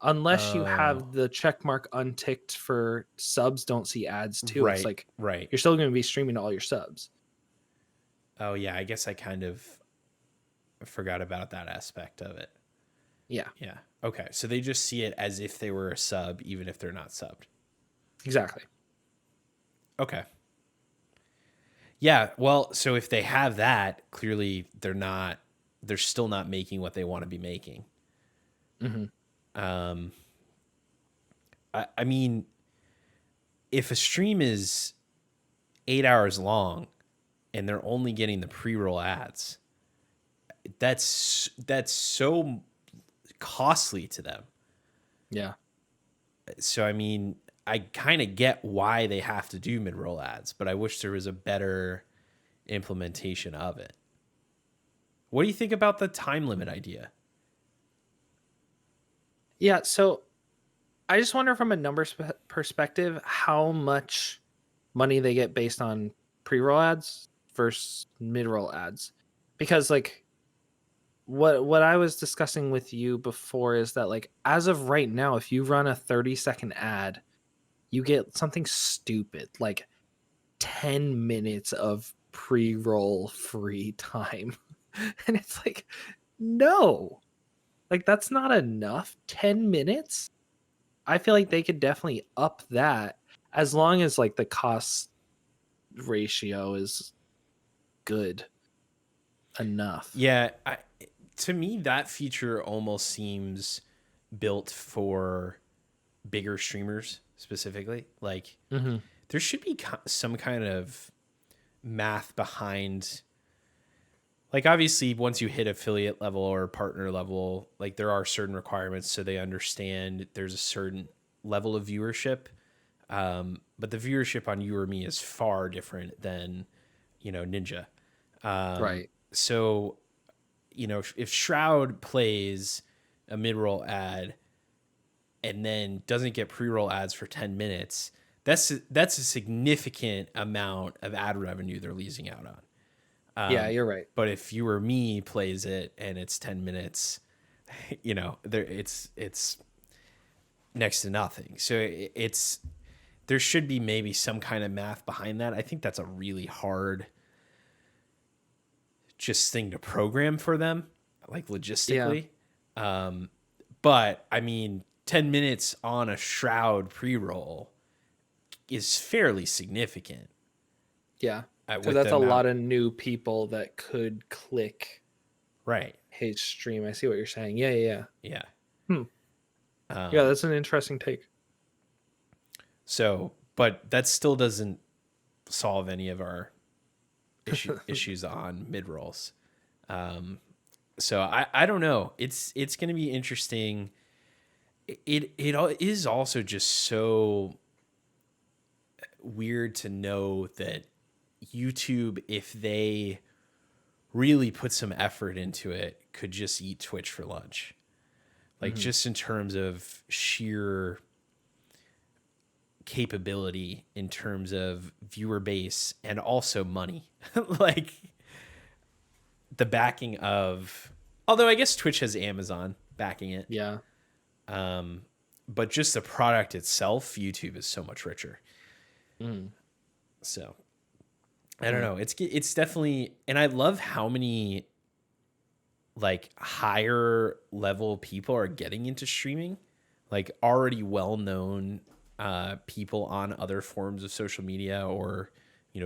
unless you Oh, have the check mark unticked for subs don't see ads too. It's right, like right. you're still going to be streaming to all your subs. Oh, yeah, I guess I kind of forgot about that aspect of it. Yeah, Yeah. Okay. So they just see it as if they were a sub, even if they're not subbed. exactly. Okay. Yeah. Well, so if they have that, clearly they're still not making what they want to be making. Hmm. Um, I mean, if a stream is 8 hours long and they're only getting the pre-roll ads, that's so costly to them. Yeah. So I mean, I kind of get why they have to do mid-roll ads, but I wish there was a better implementation of it. What do you think about the time limit idea? Yeah. So I just wonder from a numbers perspective how much money they get based on pre-roll ads versus mid-roll ads. Because like what I was discussing with you before is that like as of right now, if you run a 30-second ad, you get something stupid like 10 minutes of pre-roll free time. And it's like, no. Like that's not enough. 10 minutes? I feel like they could definitely up that as long as like the cost ratio is good enough. Yeah, to me that feature almost seems built for bigger streamers specifically. Like Mm-hmm. there should be some kind of math behind, like obviously once you hit affiliate level or partner level, like there are certain requirements so they understand there's a certain level of viewership. But the viewership on you or me is far different than, Ninja. Right. So, if Shroud plays a mid-roll ad and then doesn't get pre-roll ads for 10 minutes, that's a significant amount of ad revenue they're losing out on. Yeah, you're right. But if you or me plays it and it's 10 minutes, it's next to nothing. So there should be maybe some kind of math behind that. I think that's a really hard just thing to program for them, like logistically. But I mean, 10 minutes on a Shroud pre-roll is fairly significant. Yeah. Because With that's the a amount, lot of new people that could click right? his stream. I see what you're saying. Yeah. Yeah. Hmm. Yeah, that's an interesting take. So, but that still doesn't solve any of our issues on mid rolls. So I don't know. It's going to be interesting. It is also just so weird to know that YouTube, if they really put some effort into it could just eat Twitch for lunch. Like Mhm. just in terms of sheer capability, in terms of viewer base, and also money. Like the backing of, although I guess Twitch has Amazon backing it. Yeah. But just the product itself, YouTube is so much richer. Mm. So I don't know. It's definitely, and I love how many like higher level people are getting into streaming, like already well known people on other forms of social media, or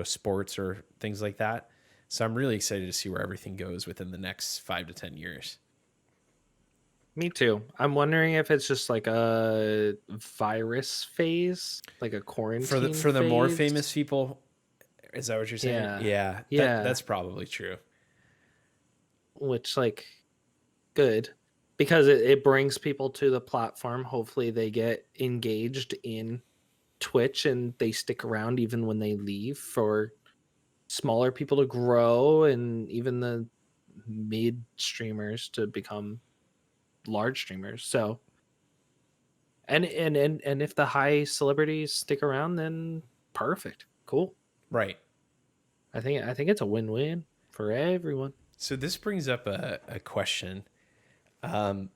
sports or things like that. So I'm really excited to see where everything goes within the next 5 to 10 years. Me too. I'm wondering if it's just like a virus phase, like a For the quarantine for the more famous phase. people, is that what you're saying? Yeah. Yeah, Yeah. that's probably true. Which, like, good, because it brings people to the platform. Hopefully they get engaged in Twitch and they stick around even when they leave, for smaller people to grow and even the mid streamers to become large streamers. So, and if the high celebrities stick around, then perfect. Cool. Right. I think it's a win-win for everyone. So this brings up a question. Um,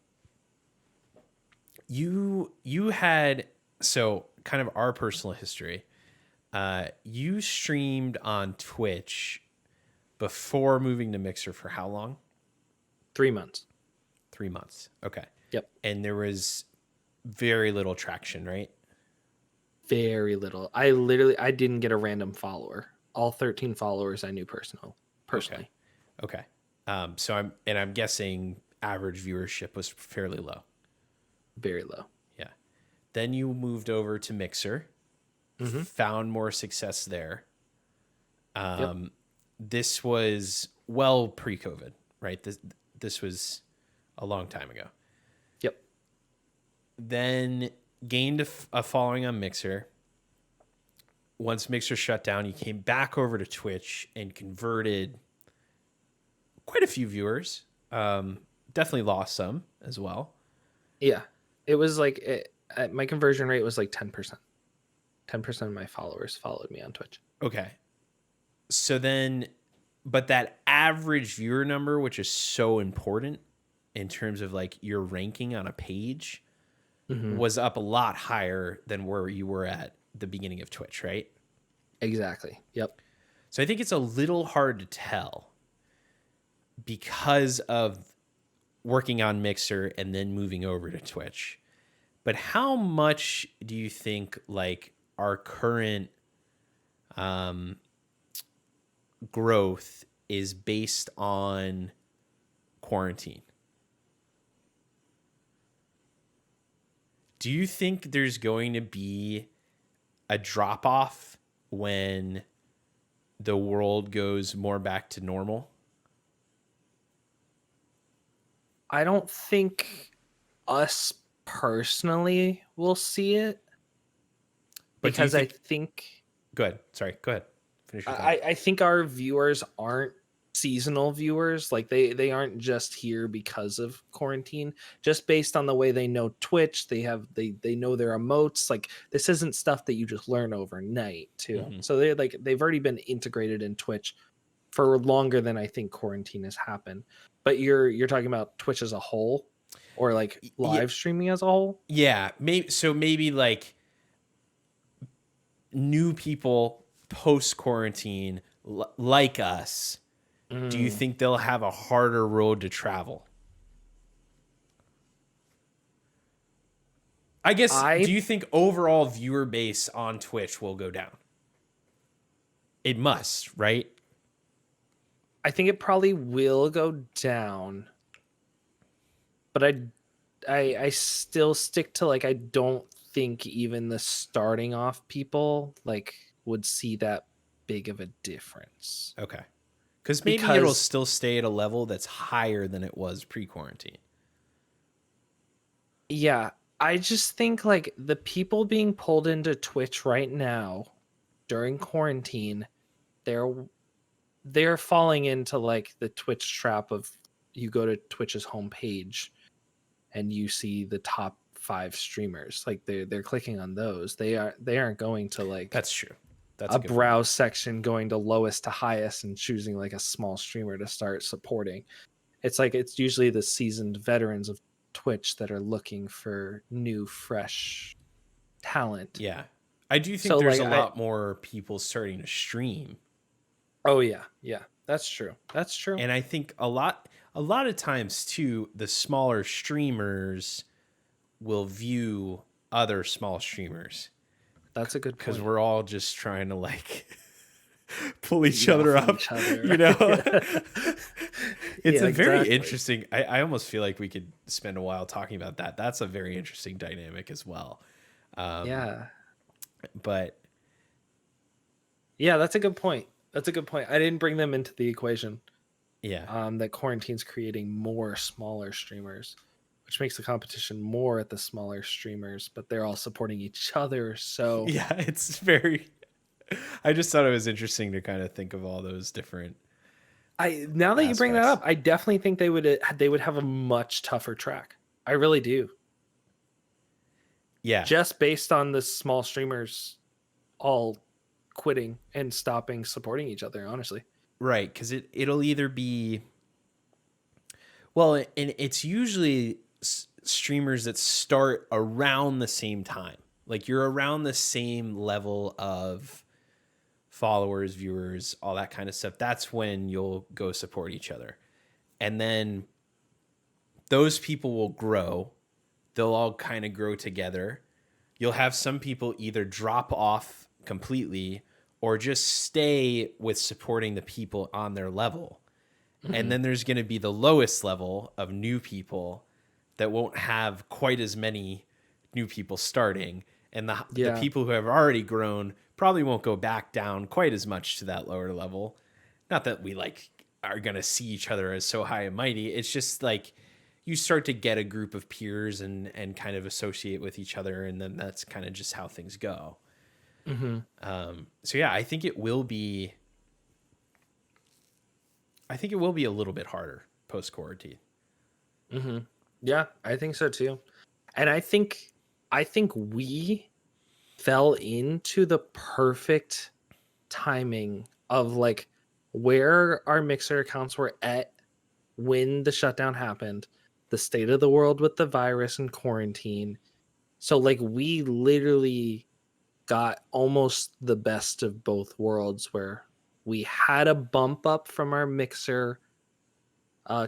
you had, so kind of our personal history. You streamed on Twitch before moving to Mixer for how long? 3 months. 3 months. Okay. Yep. And there was very little traction, right? Very little. I didn't get a random follower. All 13 followers I knew Okay. personally. Okay. So I'm guessing average viewership was fairly low. Very low. Yeah. Then you moved over to Mixer, Mm-hmm. found more success there. Yep. This was well pre-COVID, right? This was a long time ago. Yep. Then gained a following on Mixer. Once Mixer shut down, you came back over to Twitch and converted quite a few viewers. Definitely lost some as well. Yeah. It was like my conversion rate was like 10%. 10% of my followers followed me on Twitch. Okay. So then, but that average viewer number, which is so important in terms of like your ranking on a page, Mm-hmm. was up a lot higher than where you were at the beginning of Twitch, right? Exactly. Yep. So I think it's a little hard to tell because of working on Mixer and then moving over to Twitch. But how much do you think like our current growth is based on quarantine? Do you think there's going to be a drop off when the world goes more back to normal? I don't think us personally will see it, But do you because I think? think Go ahead. Sorry. Go ahead. Finish your thought. I think our viewers aren't seasonal viewers. Like they aren't just here because of quarantine. Just based on the way they know Twitch, they know their emotes. Like, this isn't stuff that you just learn overnight too. Mm-hmm. So they've already been integrated in Twitch for longer than I think quarantine has happened. But you're talking about Twitch as a whole, or like live streaming as a whole? Yeah. Maybe like new people post quarantine like us. Do you think they'll have a harder road to travel? I guess, do I you think overall viewer base on Twitch will go down? It must, right? I think it probably will go down, but I still stick to, like, I don't think even the starting off people like would see that big of a difference, Okay. Because maybe it'll because still stay at a level that's higher than it was pre-quarantine. yeah, I just think like the people being pulled into Twitch right now during quarantine, they're they're falling into like the Twitch trap of you go to Twitch's homepage and you see the top 5 streamers. Like they're clicking on those. They aren't going to like That's true. That's a a good point. browse section going to lowest to highest and choosing like a small streamer to start supporting. It's like it's usually the seasoned veterans of Twitch that are looking for new, fresh talent. Yeah. I do think So, there's like, a lot more people starting to stream. Oh yeah, yeah, that's true. That's true. And I think a lot of times too, the smaller streamers will view other small streamers. That's a good point. Because we're all just trying to like pull each other up, you know. It's a very interesting. I almost feel like we could spend a while talking about that. That's a very interesting dynamic as well. Yeah, but yeah, that's a good point. That's a good point. I didn't bring them into the equation. Yeah. That quarantine's creating more smaller streamers, which makes the competition more at the smaller streamers, but they're all supporting each other. So yeah, it's very. I just thought it was interesting to kind of think of all those different. Now that you bring that up, I definitely think they would have a much tougher track. I really do. Yeah. Just based on the small streamers all quitting and stopping supporting each other, honestly. Right, because it'll either be. Well, and it's usually streamers that start around the same time. Like you're around the same level of followers, viewers, all that kind of stuff. That's when you'll go support each other. And then those people will grow. They'll all kind of grow together. You'll have some people either drop off completely or just stay with supporting the people on their level. Mm-hmm. And then there's going to be the lowest level of new people that won't have quite as many new people starting. And the people who have already grown probably won't go back down quite as much to that lower level. Not that we like are going to see each other as so high and mighty. It's just like you start to get a group of peers and kind of associate with each other. And then that's kind of just how things go. Mm-hmm. So yeah, I think it will be a little bit harder post quarantine. Mm-hmm. Yeah, I think so too. And I think we fell into the perfect timing of like where our Mixer accounts were at when the shutdown happened, the state of the world with the virus and quarantine. So like we literally got almost the best of both worlds where we had a bump up from our Mixer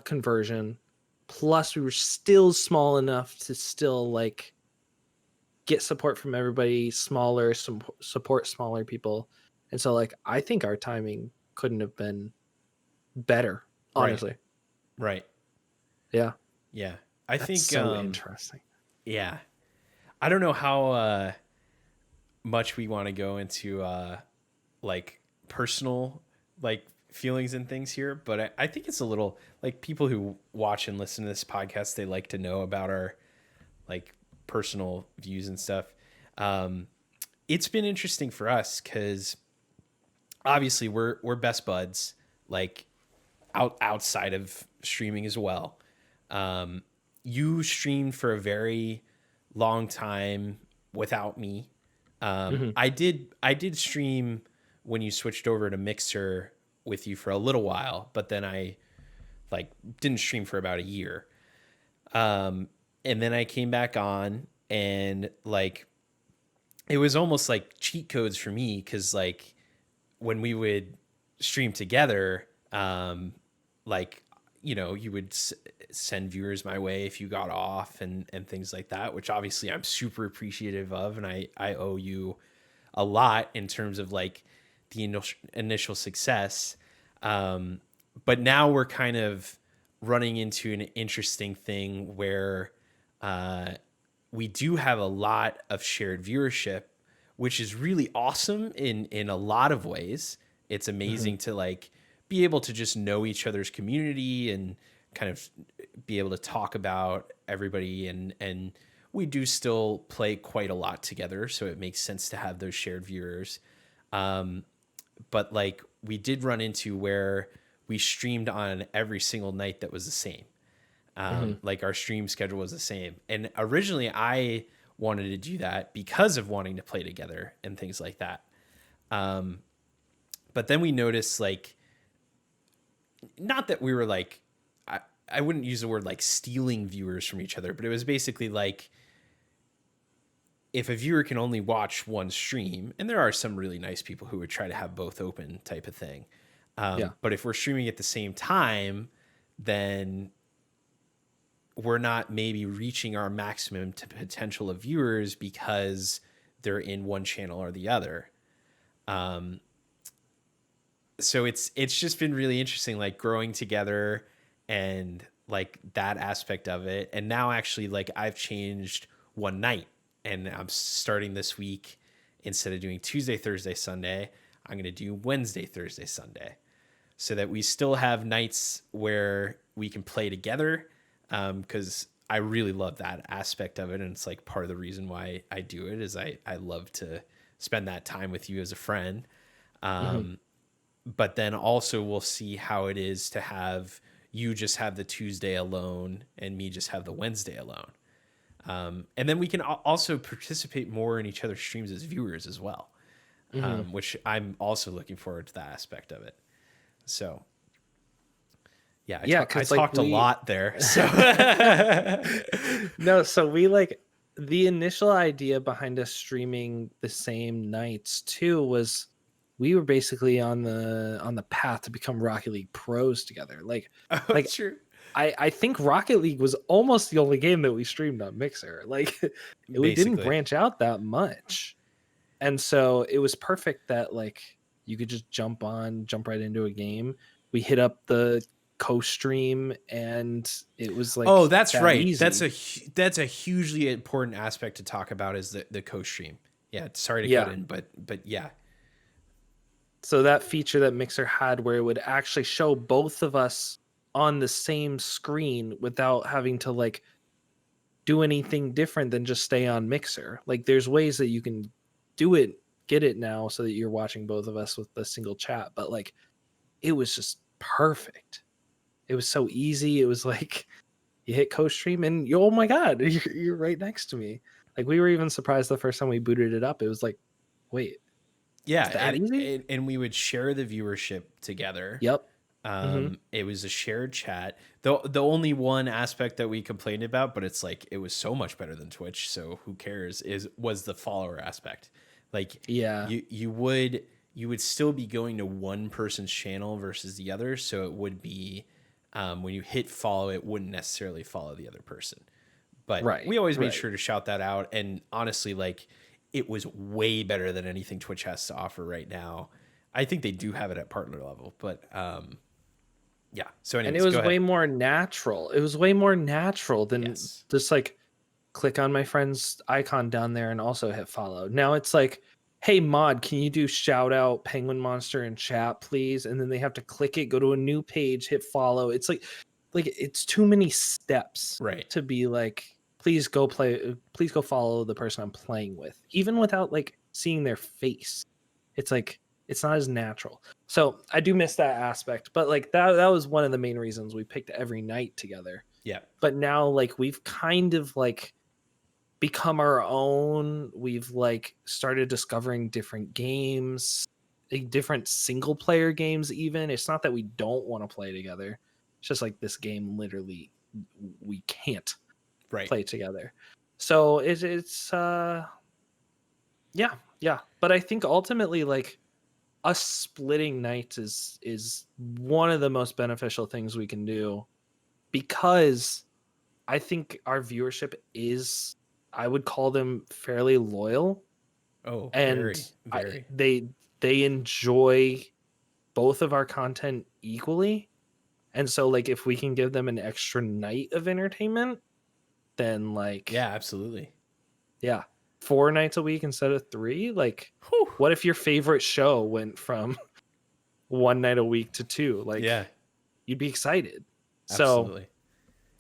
conversion, plus we were still small enough to still like get support from everybody, support smaller people. And so like I think our timing couldn't have been better, honestly. Right. Yeah. Yeah. I think so interesting. Yeah. I don't know how much we want to go into like personal like feelings and things here, but I think it's a little like people who watch and listen to this podcast, they like to know about our like personal views and stuff. It's been interesting for us because obviously we're best buds, like outside of streaming as well. You streamed for a very long time without me. I did stream when you switched over to Mixer with you for a little while, but then I like didn't stream for about a year. And then I came back on and like, it was almost like cheat codes for me. Cause like when we would stream together, like, you know, you would send viewers my way if you got off and things like that, which obviously I'm super appreciative of. And I owe you a lot in terms of like the initial success. But now we're kind of running into an interesting thing where we do have a lot of shared viewership, which is really awesome in a lot of ways. It's amazing to like be able to just know each other's community and kind of be able to talk about everybody. And we do still play quite a lot together. So it makes sense to have those shared viewers. But like we did run into where we streamed on every single night that was the same. Mm-hmm. Like our stream schedule was the same. And originally I wanted to do that because of wanting to play together and things like that. But then we noticed like, not that we were like, I wouldn't use the word like stealing viewers from each other, but it was basically like, if a viewer can only watch one stream, and there are some really nice people who would try to have both open type of thing. Yeah. But if we're streaming at the same time, then we're not maybe reaching our maximum potential of viewers because they're in one channel or the other. So it's just been really interesting, like growing together and like that aspect of it. And now actually like I've changed one night, and I'm starting this week, instead of doing Tuesday, Thursday, Sunday, I'm going to do Wednesday, Thursday, Sunday, so that we still have nights where we can play together. Because I really love that aspect of it. And it's like part of the reason why I do it is I love to spend that time with you as a friend. Mm-hmm. But then also we'll see how it is to have you just have the Tuesday alone and me just have the Wednesday alone. And then we can also participate more in each other's streams as viewers as well, Mm-hmm. which I'm also looking forward to that aspect of it. So, yeah, I because talked a lot there. So, no, so we like the initial idea behind us streaming the same nights too was we were basically on the path to become Rocket League pros together. Like true. I think Rocket League was almost the only game that we streamed on Mixer. Like we didn't Basically. branch out that much. And so it was perfect that like you could just jump right into a game. We hit up the co-stream and it was like, oh, that's that right. easy. That's a hugely important aspect to talk about, is the co-stream. Yeah, sorry to Yeah. cut in, but yeah. So that feature that Mixer had where it would actually show both of us on the same screen without having to like do anything different than just stay on Mixer. Like there's ways that you can do it, get it now so that you're watching both of us with a single chat, but like it was just perfect. It was so easy. It was like you hit co-stream and oh my god, you're right next to me. Like we were even surprised the first time we booted it up. It was like, wait, Yeah, it's that easy? and we would share the viewership together. Yep. Mm-hmm. It was a shared chat. The only one aspect that we complained about, but it's like it was so much better than Twitch, so who cares, was the follower aspect. Like Yeah. you would still be going to one person's channel versus the other, so it would be when you hit follow, it wouldn't necessarily follow the other person. But Right. we always made sure to shout that out. And honestly, like it was way better than anything Twitch has to offer right now. I think they do have it at partner level, but yeah. So anyways, and it was way more natural. It was way more natural than just like click on my friend's icon down there and also hit follow. Now it's like, hey mod, can you do shout out Penguin Monster in chat, please? And then they have to click it, go to a new page, hit follow. It's like it's too many steps to be like, please go follow the person I'm playing with, even without like seeing their face. It's like it's not as natural. So I do miss that aspect, but like that was one of the main reasons we picked every night together. Yeah. But now like we've kind of like become our own. We've like started discovering different games, different single player games even. It's not that we don't want to play together. It's just like this game literally we can't play together. So it's yeah. But I think ultimately like us splitting nights is one of the most beneficial things we can do, because I think our viewership is, I would call them fairly loyal. Oh, and very. They enjoy both of our content equally. And so like if we can give them an extra night of entertainment, then like yeah, absolutely. Yeah. 4 nights a week instead of 3. Like, whew, what if your favorite show went from 1 night a week to 2? Like, yeah, you'd be excited. Absolutely. So,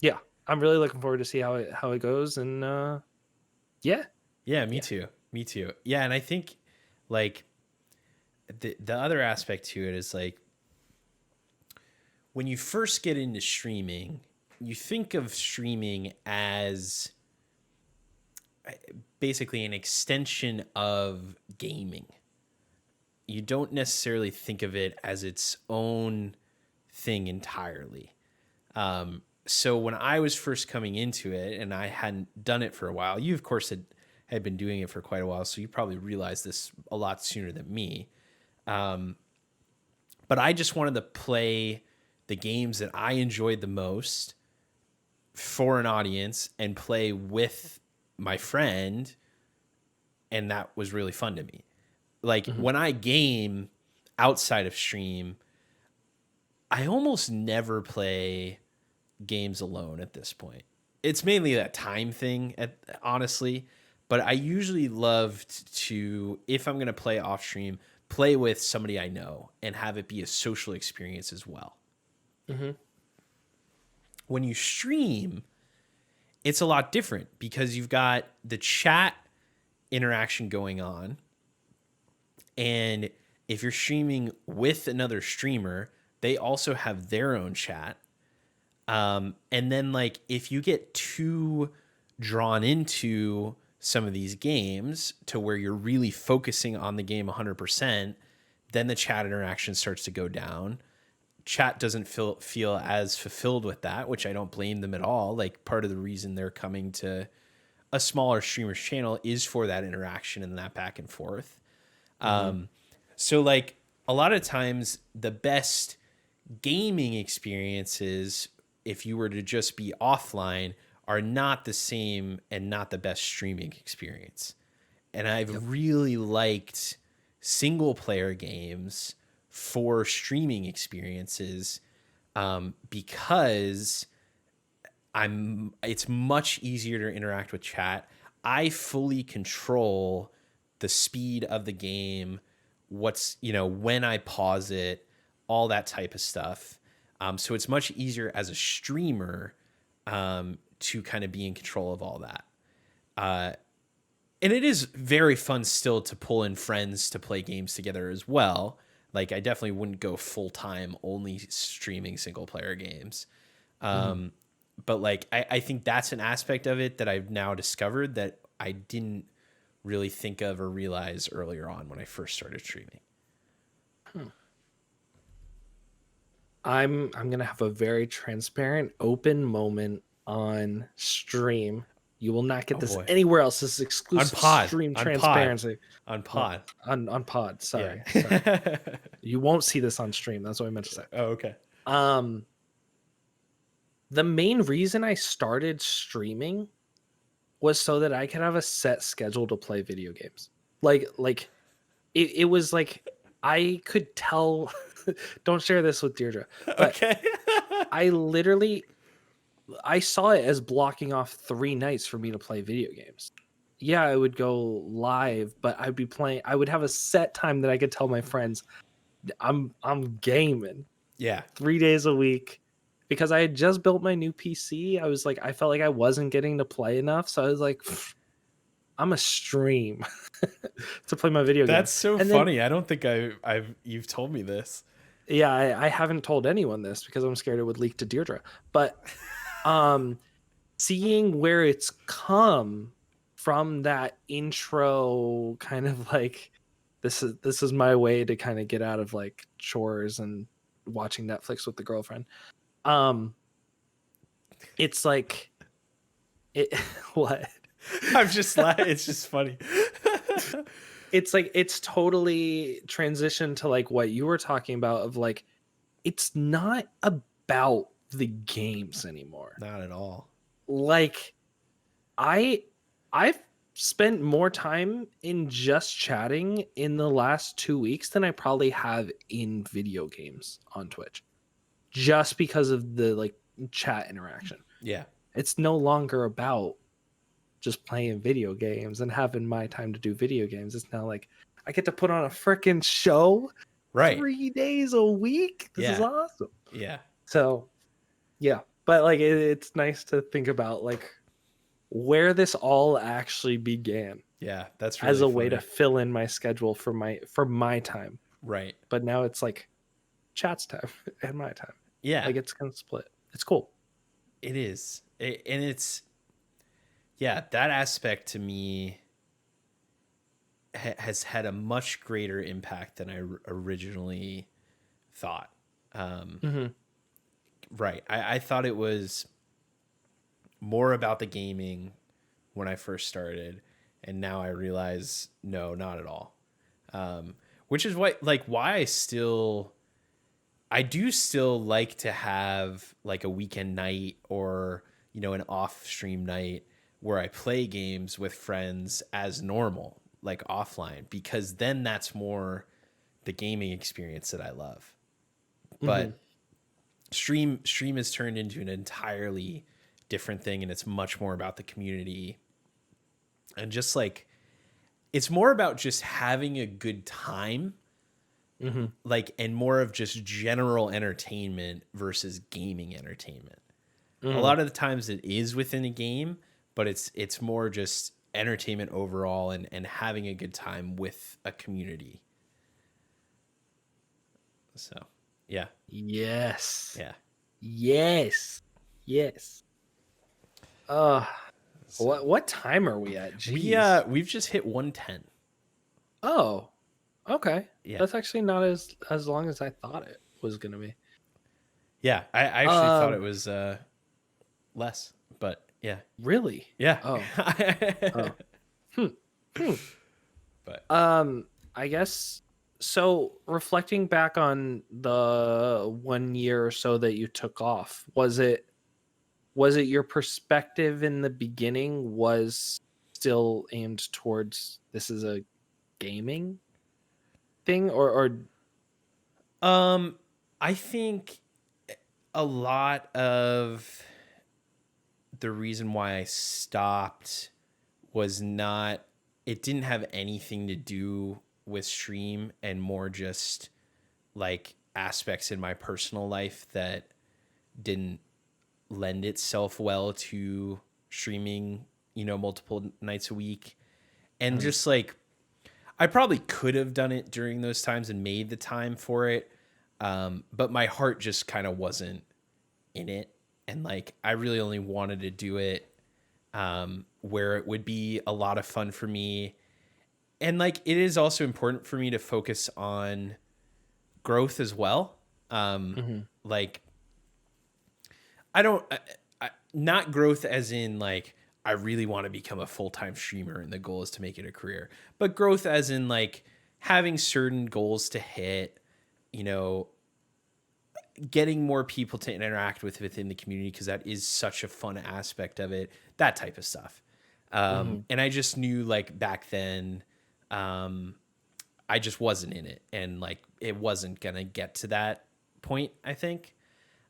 yeah, I'm really looking forward to see how it goes. And yeah, me too. Yeah, and I think like the other aspect to it is like when you first get into streaming, you think of streaming as basically an extension of gaming. You don't necessarily think of it as its own thing entirely. So when I was first coming into it and I hadn't done it for a while, you of course had been doing it for quite a while, so you probably realized this a lot sooner than me. But I just wanted to play the games that I enjoyed the most for an audience and play with my friend, and that was really fun to me. Like when I game outside of stream, I almost never play games alone at this point. It's mainly that time thing, honestly, but I usually love to, if I'm going to play off stream, play with somebody I know and have it be a social experience as well. When you stream, it's a lot different because you've got the chat interaction going on. And if you're streaming with another streamer, they also have their own chat. And then like if you get too drawn into some of these games to where you're really focusing on the game 100%, then the chat interaction starts to go down. Chat doesn't feel as fulfilled with that, which I don't blame them at all. Like part of the reason they're coming to a smaller streamer's channel is for that interaction and that back and forth. So like a lot of times the best gaming experiences, if you were to just be offline, are not the same and not the best streaming experience. And I've really liked single player games for streaming experiences because it's much easier to interact with chat. I fully control the speed of the game, when I pause it, all that type of stuff. So it's much easier as a streamer to kind of be in control of all that. And it is very fun still to pull in friends to play games together as well. Like I definitely wouldn't go full time only streaming single player games. But like, I think that's an aspect of it that I've now discovered that I didn't really think of or realize earlier on when I first started streaming. I'm gonna have a very transparent, open moment on stream. You will not get this anywhere else. This is exclusive stream transparency. On pod. On pod. Sorry. Yeah. Sorry. You won't see this on stream. That's what I meant to say. Oh, okay. The main reason I started streaming was so that I could have a set schedule to play video games. Like it was like I could tell. Don't share this with Deirdre. Okay. I saw it as blocking off 3 nights for me to play video games. Yeah, I would go live, but I'd be playing. I would have a set time that I could tell my friends, I'm gaming. Yeah, 3 days a week, because I had just built my new PC. I felt like I wasn't getting to play enough, so I was like, I'm a stream to play my video game. That's so funny. I don't think you've told me this. Yeah, I haven't told anyone this because I'm scared it would leak to Deirdre. But seeing where it's come from, that intro kind of like this is my way to kind of get out of like chores and watching Netflix with the girlfriend. It's like it what? I'm just laughing. It's just funny. It's like it's totally transitioned to like what you were talking about of like it's not about the games anymore. Not at all. Like I've spent more time in just chatting in the last 2 weeks than I probably have in video games on Twitch. Just because of the like chat interaction. Yeah. It's no longer about just playing video games and having my time to do video games. It's now like I get to put on a freaking show, right? 3 days a week. This is awesome. Yeah. So, yeah, but like it's nice to think about like where this all actually began. Yeah, that's really as a funny. way to fill in my schedule for my time. Right. But now it's like chat's time and my time. Yeah, Like it's kind of split. It's cool. it is. And it's, yeah, that aspect to me has had a much greater impact than I originally thought. Um, Hmm. right. I thought it was more about the gaming when I first started, and now I realize no, not at all. Which is why I do still like to have like a weekend night or an off stream night where I play games with friends as normal, like offline, because then that's more the gaming experience that I love. Hmm. But stream has turned into an entirely different thing, and it's much more about the community and just like it's more about just having a good time, Hmm. like, and more of just general entertainment versus gaming entertainment. A Hmm. lot of the times it is within a game, but it's more just entertainment overall and having a good time with a community. So yeah. Yes. Yeah. Yes. Yes. Uh So what time are we at? Jeez. we've just hit 110. Oh, okay. Yeah. That's actually not as long as I thought it was gonna be. Yeah. I actually thought it Um, was less, but yeah. really? Yeah. Oh, oh. Hmm. Hmm. But Um, I guess so. Reflecting back on the 1 year or so that you took off, was it your perspective in the beginning was still aimed towards this is a gaming thing, or um I think a lot of the reason why I stopped was not it didn't have anything to do with stream and more just like aspects in my personal life that didn't lend itself well to streaming, multiple nights a week. And Mhm. just like I probably could have done it during those times and made the time for it. But my heart just kind of wasn't in it. And like I really only wanted to do it where it would be a lot of fun for me. And like it is also important for me to focus on growth as well. Mhm. Like I don't, not growth as in like I really want to become a full time streamer and the goal is to make it a career, but growth as in like having certain goals to hit, you know, getting more people to interact with within the community because that is such a fun aspect of it, that type of stuff. Mhm. And I just knew like back then, um, I just wasn't in it and like it wasn't gonna get to that point, I think.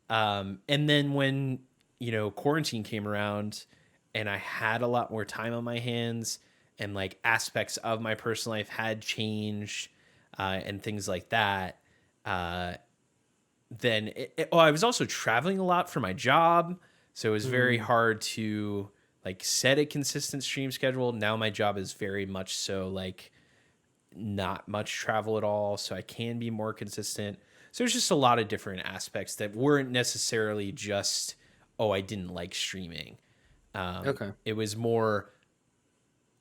And then when, quarantine came around and I had a lot more time on my hands and like aspects of my personal life had changed and things like that, uh, then I was also traveling a lot for my job. So it was very Mhm. hard to like set a consistent stream schedule. Now my job is very much so like not much travel at all, so I can be more consistent. So there's just a lot of different aspects that weren't necessarily just, oh, I didn't like streaming. Okay. It was more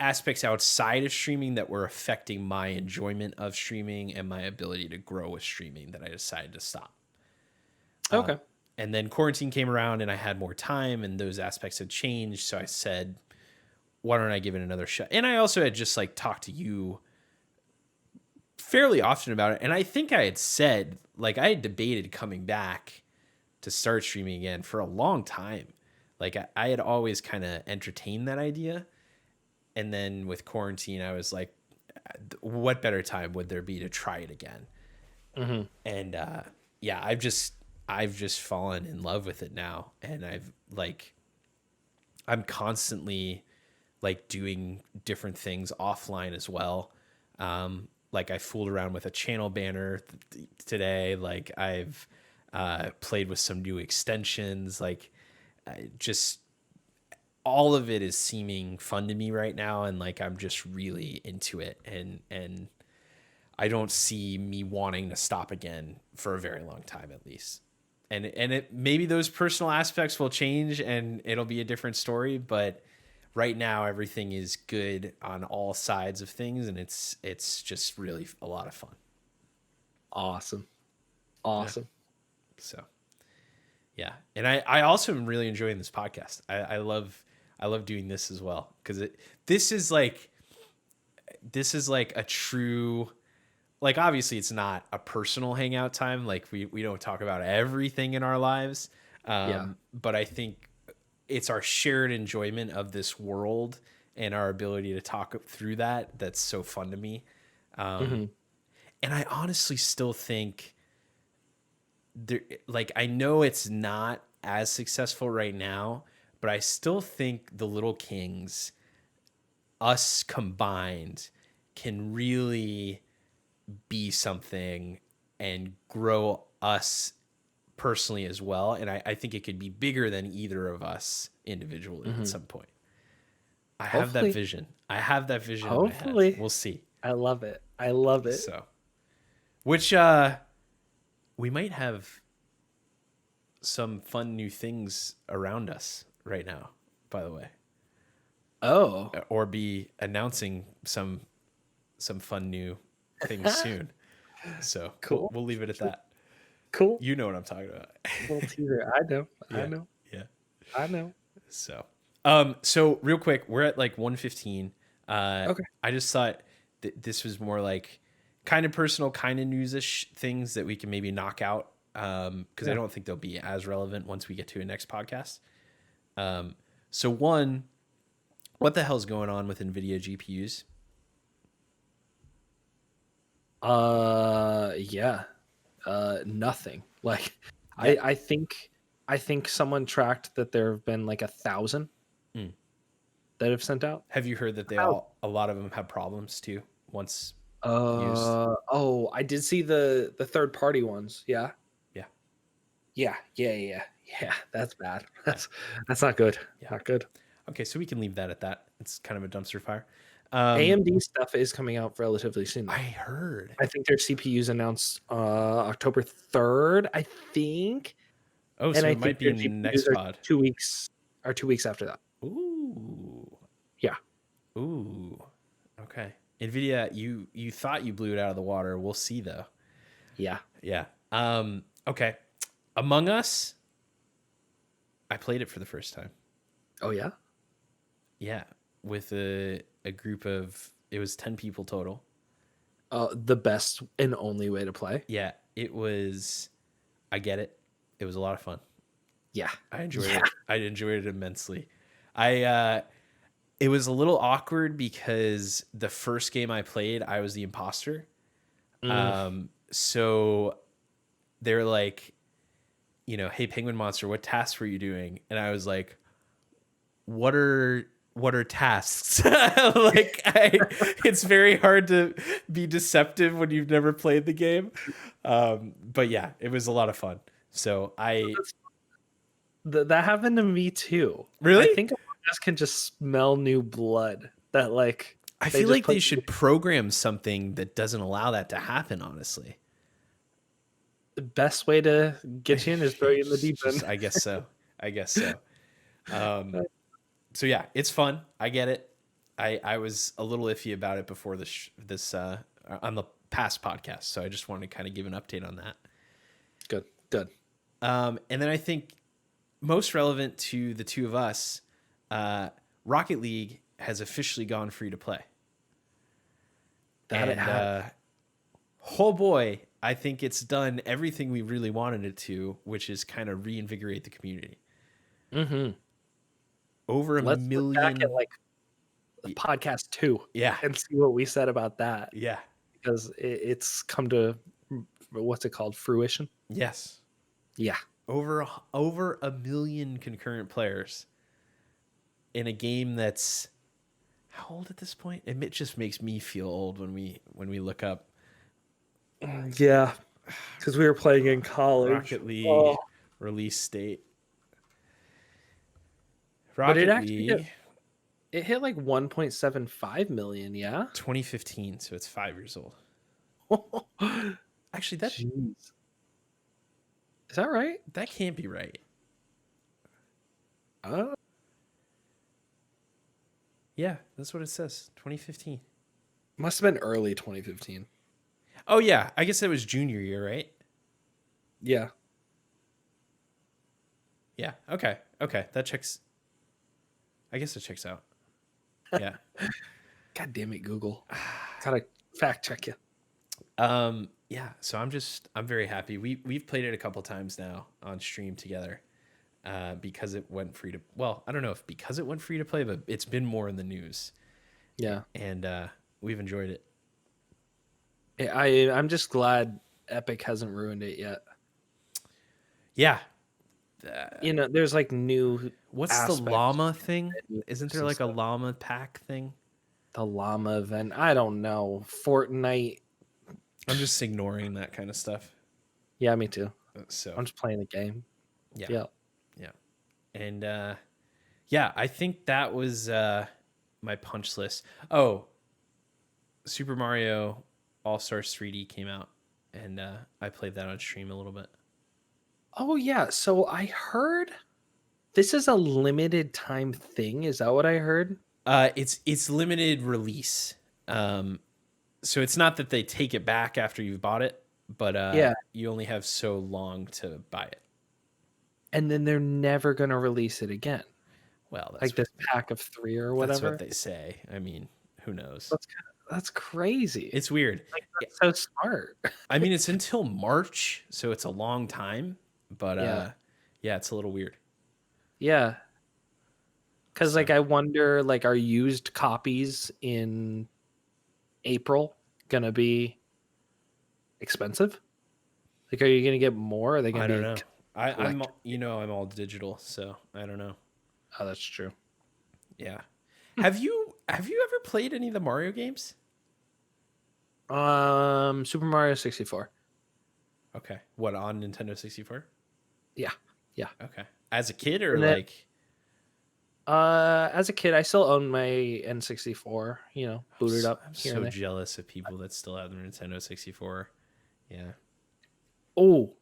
aspects outside of streaming that were affecting my enjoyment of streaming and my ability to grow with streaming that I decided to stop. Okay. And then quarantine came around and I had more time and those aspects had changed. So I said, why don't I give it another shot? And I also had just like talked to you fairly often about it. And I think I had said, like, I had debated coming back to start streaming again for a long time. Like, I had always kind of entertained that idea. And then with quarantine, I was like, what better time would there be to try it again? Mhm. And yeah, I've just fallen in love with it now. And I'm constantly like doing different things offline as well. Like I fooled around with a channel banner today. Like I've played with some new extensions. Like just all of it is seeming fun to me right now, and like I'm just really into it. And I don't see me wanting to stop again for a very long time, at least. And it maybe those personal aspects will change and it'll be a different story, but right now everything is good on all sides of things, and it's just really a lot of fun. Awesome. Yeah. So yeah, and I also am really enjoying this podcast. I love doing this as well, because this is like a true, like, obviously it's not a personal hangout time. Like we don't talk about everything in our lives. Yeah. But I think it's our shared enjoyment of this world and our ability to talk through that that's so fun to me. Mm-hmm. And I honestly still think there, like, I know it's not as successful right now, but I still think the Little Kings, us combined, can really be something and grow us personally as well. And I think it could be bigger than either of us individually at some point. I have that Hopefully. vision. I have that vision in my head. Hopefully. We'll see. I love it. I love it. So, which we might have some fun new things around us right now, by the way. Oh. Or be announcing some fun new things soon. So Cool. we'll leave it at that. Cool. You know what I'm talking about. Little teaser. I know. Yeah. I know. Yeah. I know. So real quick, we're at like 1:15. Okay. I just thought this was more like kind of personal, kind of news-ish things that we can maybe knock out, because I don't think they'll be as relevant once we get to a next podcast. So one, what the hell's going on with NVIDIA GPUs? Yeah. Nothing. Like, Yeah. I think someone tracked that there have been like 1,000 that have sent out. Have you heard that a lot of them have problems too once used? Oh, I did see the third party ones. Yeah. Yeah. Yeah. That's bad. That's not good. Yeah. Not good. Okay, so we can leave that at that. It's kind of a dumpster fire. AMD stuff is coming out relatively soon, though. I heard. I think their CPUs announced October 3rd, I think. Oh, and so I it might think be their next GPUs pod. 2 weeks or 2 weeks after that. Ooh. Yeah. Ooh. Okay. NVIDIA, you thought you blew it out of the water. We'll see though. Yeah. Yeah. Okay. Among Us, I played it for the first time. Oh yeah? Yeah. With a group of, it was 10 people total. The best and only way to play. Yeah. It was, I get it. It was a lot of fun. Yeah. I enjoyed it. I enjoyed it immensely. It was a little awkward because the first game I played, I was the imposter. So they're like, hey, Penguin Monster, what tasks were you doing? And I was like, what are tasks? It's very hard to be deceptive when you've never played the game. But yeah, it was a lot of fun. So that happened to me too. Really? I think us can just smell new blood. That like I feel like they should program something that doesn't allow that to happen, honestly. The best way to get you in is throw you in the deep end. I guess so. So yeah, it's fun. I get it. I was a little iffy about it before this on the past podcast, so I just wanted to kind of give an update on that. Good. And then I think most relevant to the two of us, Rocket League has officially gone free to play. Oh boy, I think it's done everything we really wanted it to, which is kind of reinvigorate the community. Mm-hmm. Over a million. Look back at like podcast 2, and see what we said about that. Yeah, because it's come to what's it called, fruition. Yes. Yeah. Over a million concurrent players in a game that's how old at this point? It just makes me feel old when we look up. Yeah, because we were playing in college. Rocket League release date. Rocket League. It hit like 1.75 million. Yeah. 2015, so it's 5 years old. Actually, Jeez. Is that right? that can't be right. Uh, Yeah, that's what it says. 2015. Must have been early 2015. Oh yeah, I guess it was junior year, right? Yeah. Yeah. Okay. Okay, that checks. I guess it checks out. Yeah. God damn it, Google. Gotta fact check you. Yeah, so I'm very happy. We've played it a couple times now on stream together. Because it went free to, well, I don't know if because it went free to play, but it's been more in the news. Yeah. And we've enjoyed it. I'm just glad Epic hasn't ruined it yet. Yeah. There's like new What's the aspects. llama thing? Isn't there like a llama pack thing? The llama event. I don't know. Fortnite. I'm just ignoring that kind of stuff. Yeah, me too. So I'm just playing the game. yeah. Yeah. Yeah. And yeah, I think that was my punch list. Oh, Super Mario All Stars 3D came out, and I played that on stream a little bit. Oh yeah. So I heard this is a limited time thing. Is that what I heard? It's limited release. So it's not that they take it back after you've bought it, but Yeah. you only have so long to buy it. And then they're never gonna release it again. Well, Like this pack of 3 or whatever. That's what they say. I mean, who knows? That's crazy. It's weird. Like, that's so smart. I mean, it's until March, so it's a long time. But yeah, it's a little weird. Yeah. Because like I wonder, like, are used copies in April gonna be expensive? Like, are you gonna get more? Are they gonna I be? don't know. I'm all digital, so I don't know. Oh, that's true. Yeah. Have you ever played any of the Mario games? Super Mario 64. Okay. What, on Nintendo 64? Yeah. Yeah. Okay. As a kid or then, like? As a kid, I still own my N64. Booted up. I'm so jealous of people that still have their Nintendo 64. Yeah. Oh.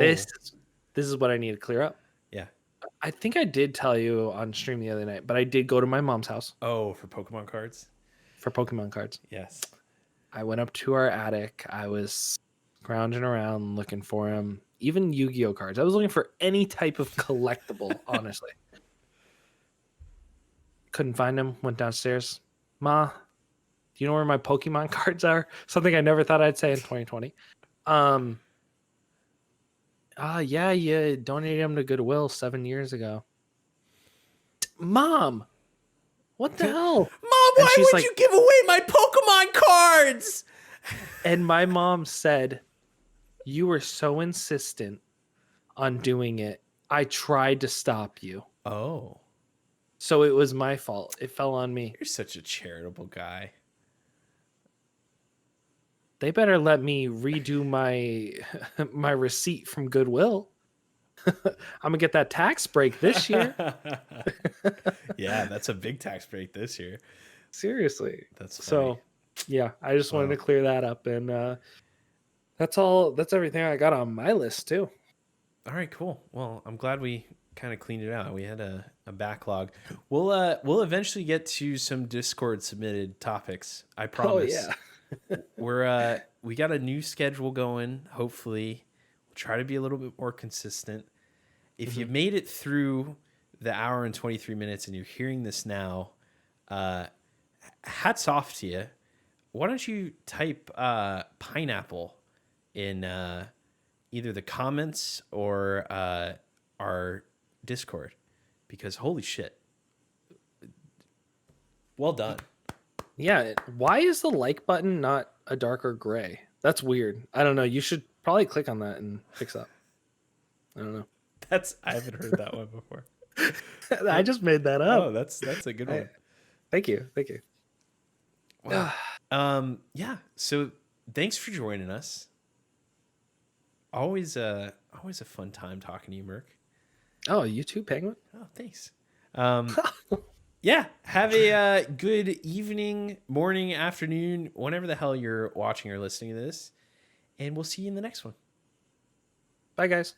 This is what I need to clear up. Yeah. I think I did tell you on stream the other night, but I did go to my mom's house. Oh, for Pokemon cards? For Pokemon cards. Yes. I went up to our attic. I was scrounging around looking for them. Even Yu-Gi-Oh cards. I was looking for any type of collectible, honestly. Couldn't find them. Went downstairs. Ma, do you know where my Pokemon cards are? Something I never thought I'd say in 2020. Yeah, you donated them to Goodwill 7 years ago. Mom, what the hell? Mom, why would you give away my Pokemon cards? And my mom said, you were so insistent on doing it. I tried to stop you. Oh. So it was my fault. It fell on me. You're such a charitable guy. They better let me redo my receipt from Goodwill. I'm gonna get that tax break this year. Yeah, that's a big tax break this year. Seriously. That's funny. So yeah, I just wanted to clear that up, and that's all. That's everything I got on my list too. All right, cool. Well, I'm glad we kind of cleaned it out. We had a backlog. We'll eventually get to some Discord submitted topics. I promise. Oh yeah. We got a new schedule going. Hopefully, we'll try to be a little bit more consistent. If you've made it through the hour and 23 minutes and you're hearing this now, hats off to you. Why don't you type pineapple in either the comments or our Discord? Because holy shit. Well done. Yeah. Why is the like button not a darker gray? That's weird. I don't know. You should probably click on that and fix that. I don't know. I haven't heard that one before. I just made that up. Oh, that's a good one. Thank you. Wow. Yeah. So thanks for joining us. Always a fun time talking to you, Merc. Oh, you too, Penguin. Oh, thanks. Yeah. Have a good evening, morning, afternoon, whenever the hell you're watching or listening to this. And we'll see you in the next one. Bye, guys.